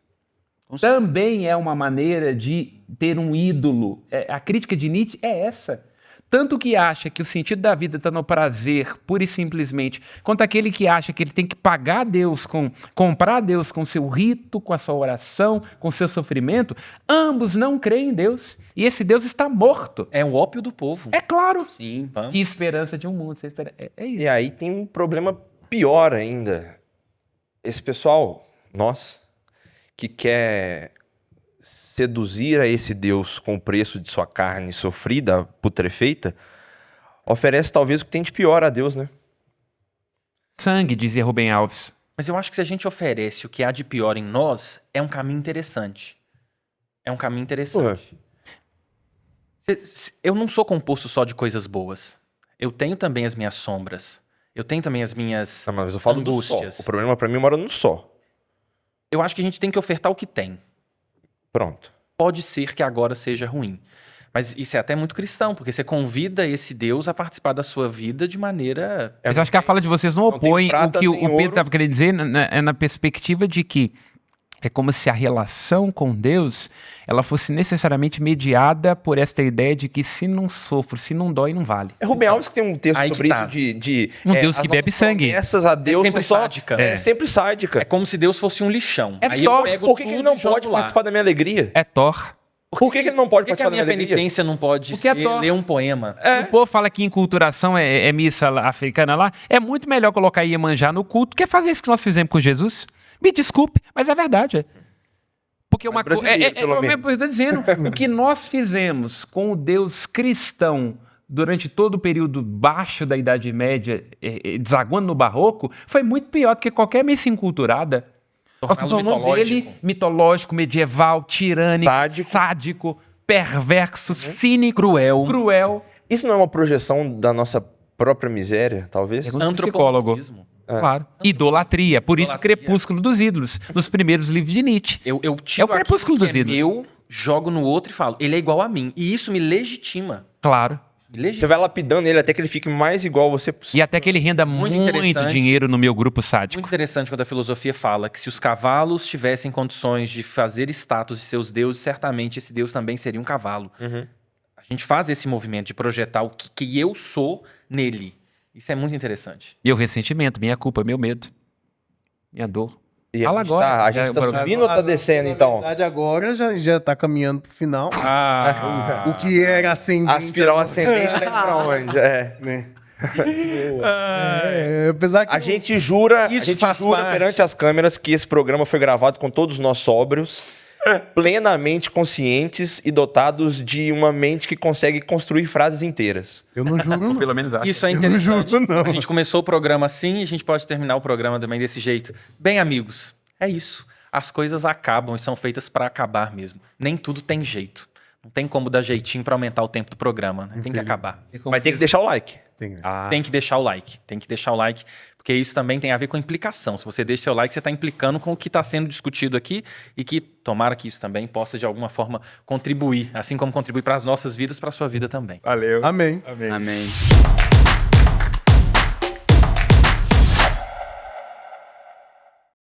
Speaker 2: Também é uma maneira de ter um ídolo. A crítica de Nietzsche é essa. Tanto que acha que o sentido da vida está no prazer, pura e simplesmente, quanto aquele que acha que ele tem que pagar Deus, comprar Deus com seu rito, com a sua oração, com seu sofrimento, ambos não creem em Deus. E esse Deus está morto.
Speaker 4: É o ópio do povo.
Speaker 2: É claro.
Speaker 3: Sim.
Speaker 2: E esperança de um mundo. É isso.
Speaker 5: E aí tem um problema pior ainda. Esse pessoal, nós, que quer seduzir a esse Deus com o preço de sua carne sofrida, putrefeita, oferece talvez o que tem de pior a Deus, né?
Speaker 2: Sangue, dizia Rubem Alves.
Speaker 4: Mas eu acho que se a gente oferece o que há de pior em nós, é um caminho interessante. É um caminho interessante. Eu não sou composto só de coisas boas. Eu tenho também as minhas sombras. Eu tenho também as minhas
Speaker 5: Não, mas eu falo do só.
Speaker 4: angústias.
Speaker 5: O problema pra mim mora no só.
Speaker 4: Eu acho que a gente tem que ofertar o que tem.
Speaker 5: Pronto.
Speaker 4: Pode ser que agora seja ruim. Mas isso é até muito cristão, porque você convida esse Deus a participar da sua vida de maneira...
Speaker 2: Mas eu acho que a fala de vocês não
Speaker 5: Não tem
Speaker 2: opõe
Speaker 5: prata,
Speaker 2: o que o
Speaker 5: tem
Speaker 2: Pedro
Speaker 5: ouro.
Speaker 2: estava querendo dizer é na perspectiva de que é como se a relação com Deus ela fosse necessariamente mediada por esta ideia de que se não sofro, se não dói, não vale.
Speaker 5: É Rubem Alves que tem um texto
Speaker 4: Aí que
Speaker 5: sobre
Speaker 4: tá.
Speaker 5: isso de
Speaker 2: Um Deus
Speaker 5: as
Speaker 2: que bebe
Speaker 5: nossas
Speaker 2: sangue.
Speaker 5: promessas a Deus
Speaker 4: sempre
Speaker 5: são só-
Speaker 4: sádica.
Speaker 5: É sempre sádica.
Speaker 4: É como se Deus fosse um lixão.
Speaker 2: É
Speaker 4: Aí
Speaker 2: Thor.
Speaker 4: eu pego
Speaker 5: Por que ele
Speaker 4: tudo
Speaker 5: não
Speaker 4: e jogo
Speaker 5: pode
Speaker 4: lá.
Speaker 5: participar da minha alegria?
Speaker 2: É Thor.
Speaker 5: Por que ele não pode
Speaker 4: Por que a
Speaker 5: participar da
Speaker 4: minha
Speaker 5: minha alegria?
Speaker 4: penitência não pode
Speaker 2: Porque é
Speaker 4: ser
Speaker 2: Thor.
Speaker 4: ler um poema?
Speaker 2: O povo fala que enculturação é missa africana lá. É muito melhor colocar Iemanjá no culto que fazer isso que nós fizemos com Jesus. Me desculpe, mas é verdade. Porque uma coisa.
Speaker 5: brasileiro, pelo menos.
Speaker 2: Eu estou dizendo, o que nós fizemos com o Deus cristão durante todo o período baixo da Idade Média, desaguando no Barroco, foi muito pior do que qualquer missa enculturada. Nós
Speaker 4: Torná-lo
Speaker 2: transformamos ele mitológico, medieval, tirânico, sádico, perverso, cínico, cruel.
Speaker 5: Isso não é uma projeção da nossa própria miséria, talvez?
Speaker 2: Pergunta pro psicólogo.
Speaker 4: Antropomorfismo.
Speaker 2: Claro. Idolatria. Por isso,
Speaker 4: Idolatria.
Speaker 2: Crepúsculo dos Ídolos, nos primeiros livros de Nietzsche.
Speaker 4: Eu
Speaker 2: É o
Speaker 4: tiro
Speaker 2: crepúsculo
Speaker 4: aquilo
Speaker 2: dos
Speaker 4: que é
Speaker 2: ídolos.
Speaker 4: meu, jogo no outro e falo, ele é igual a mim. E isso me legitima.
Speaker 2: Claro.
Speaker 4: Me
Speaker 5: Você
Speaker 4: legitima.
Speaker 5: vai lapidando ele até que ele fique mais igual a você
Speaker 2: E
Speaker 5: possível.
Speaker 2: até que ele renda
Speaker 4: Muito
Speaker 2: muito
Speaker 4: interessante.
Speaker 2: dinheiro no meu grupo sádico.
Speaker 4: Muito interessante quando a filosofia fala que se os cavalos tivessem condições de fazer status de seus deuses, certamente esse deus também seria um cavalo. A gente faz esse movimento de projetar o que eu sou nele. Isso é muito interessante.
Speaker 2: Meu ressentimento, minha culpa, meu medo, minha dor.
Speaker 5: E
Speaker 2: Fala
Speaker 5: a gente
Speaker 2: agora.
Speaker 5: Tá, a gente tá
Speaker 2: Agora-
Speaker 5: subindo ou tá descendo, então?
Speaker 1: Na verdade, agora já tá caminhando pro final.
Speaker 4: Ah,
Speaker 1: O que era ascendente.
Speaker 5: A espiral ascendente tá indo pra onde? É.
Speaker 1: Né? Apesar que
Speaker 5: A gente jura,
Speaker 4: Isso faz parte.
Speaker 5: perante as câmeras que esse programa foi gravado com todos nós sóbrios, plenamente conscientes e dotados de uma mente que consegue construir frases inteiras.
Speaker 1: eu não juro, não.
Speaker 2: Pelo menos acho.
Speaker 4: isso é
Speaker 1: não
Speaker 4: interessante.
Speaker 1: juro, não.
Speaker 4: A gente começou o programa assim e a gente pode terminar o programa também desse jeito. Bem, amigos, é isso. As coisas acabam e são feitas para acabar mesmo. Nem tudo tem jeito. Não tem como dar jeitinho para aumentar o tempo do programa, né? Tem que acabar.
Speaker 5: Mas tem que deixar o like.
Speaker 1: Tem.
Speaker 4: Tem que deixar o like. Tem que deixar o like, porque isso também tem a ver com implicação. Se você deixa seu like, você está implicando com o que está sendo discutido aqui e que tomara que isso também possa, de alguma forma, contribuir, assim como contribuir para as nossas vidas, para a sua vida também.
Speaker 2: Valeu.
Speaker 1: Amém.
Speaker 3: Amém.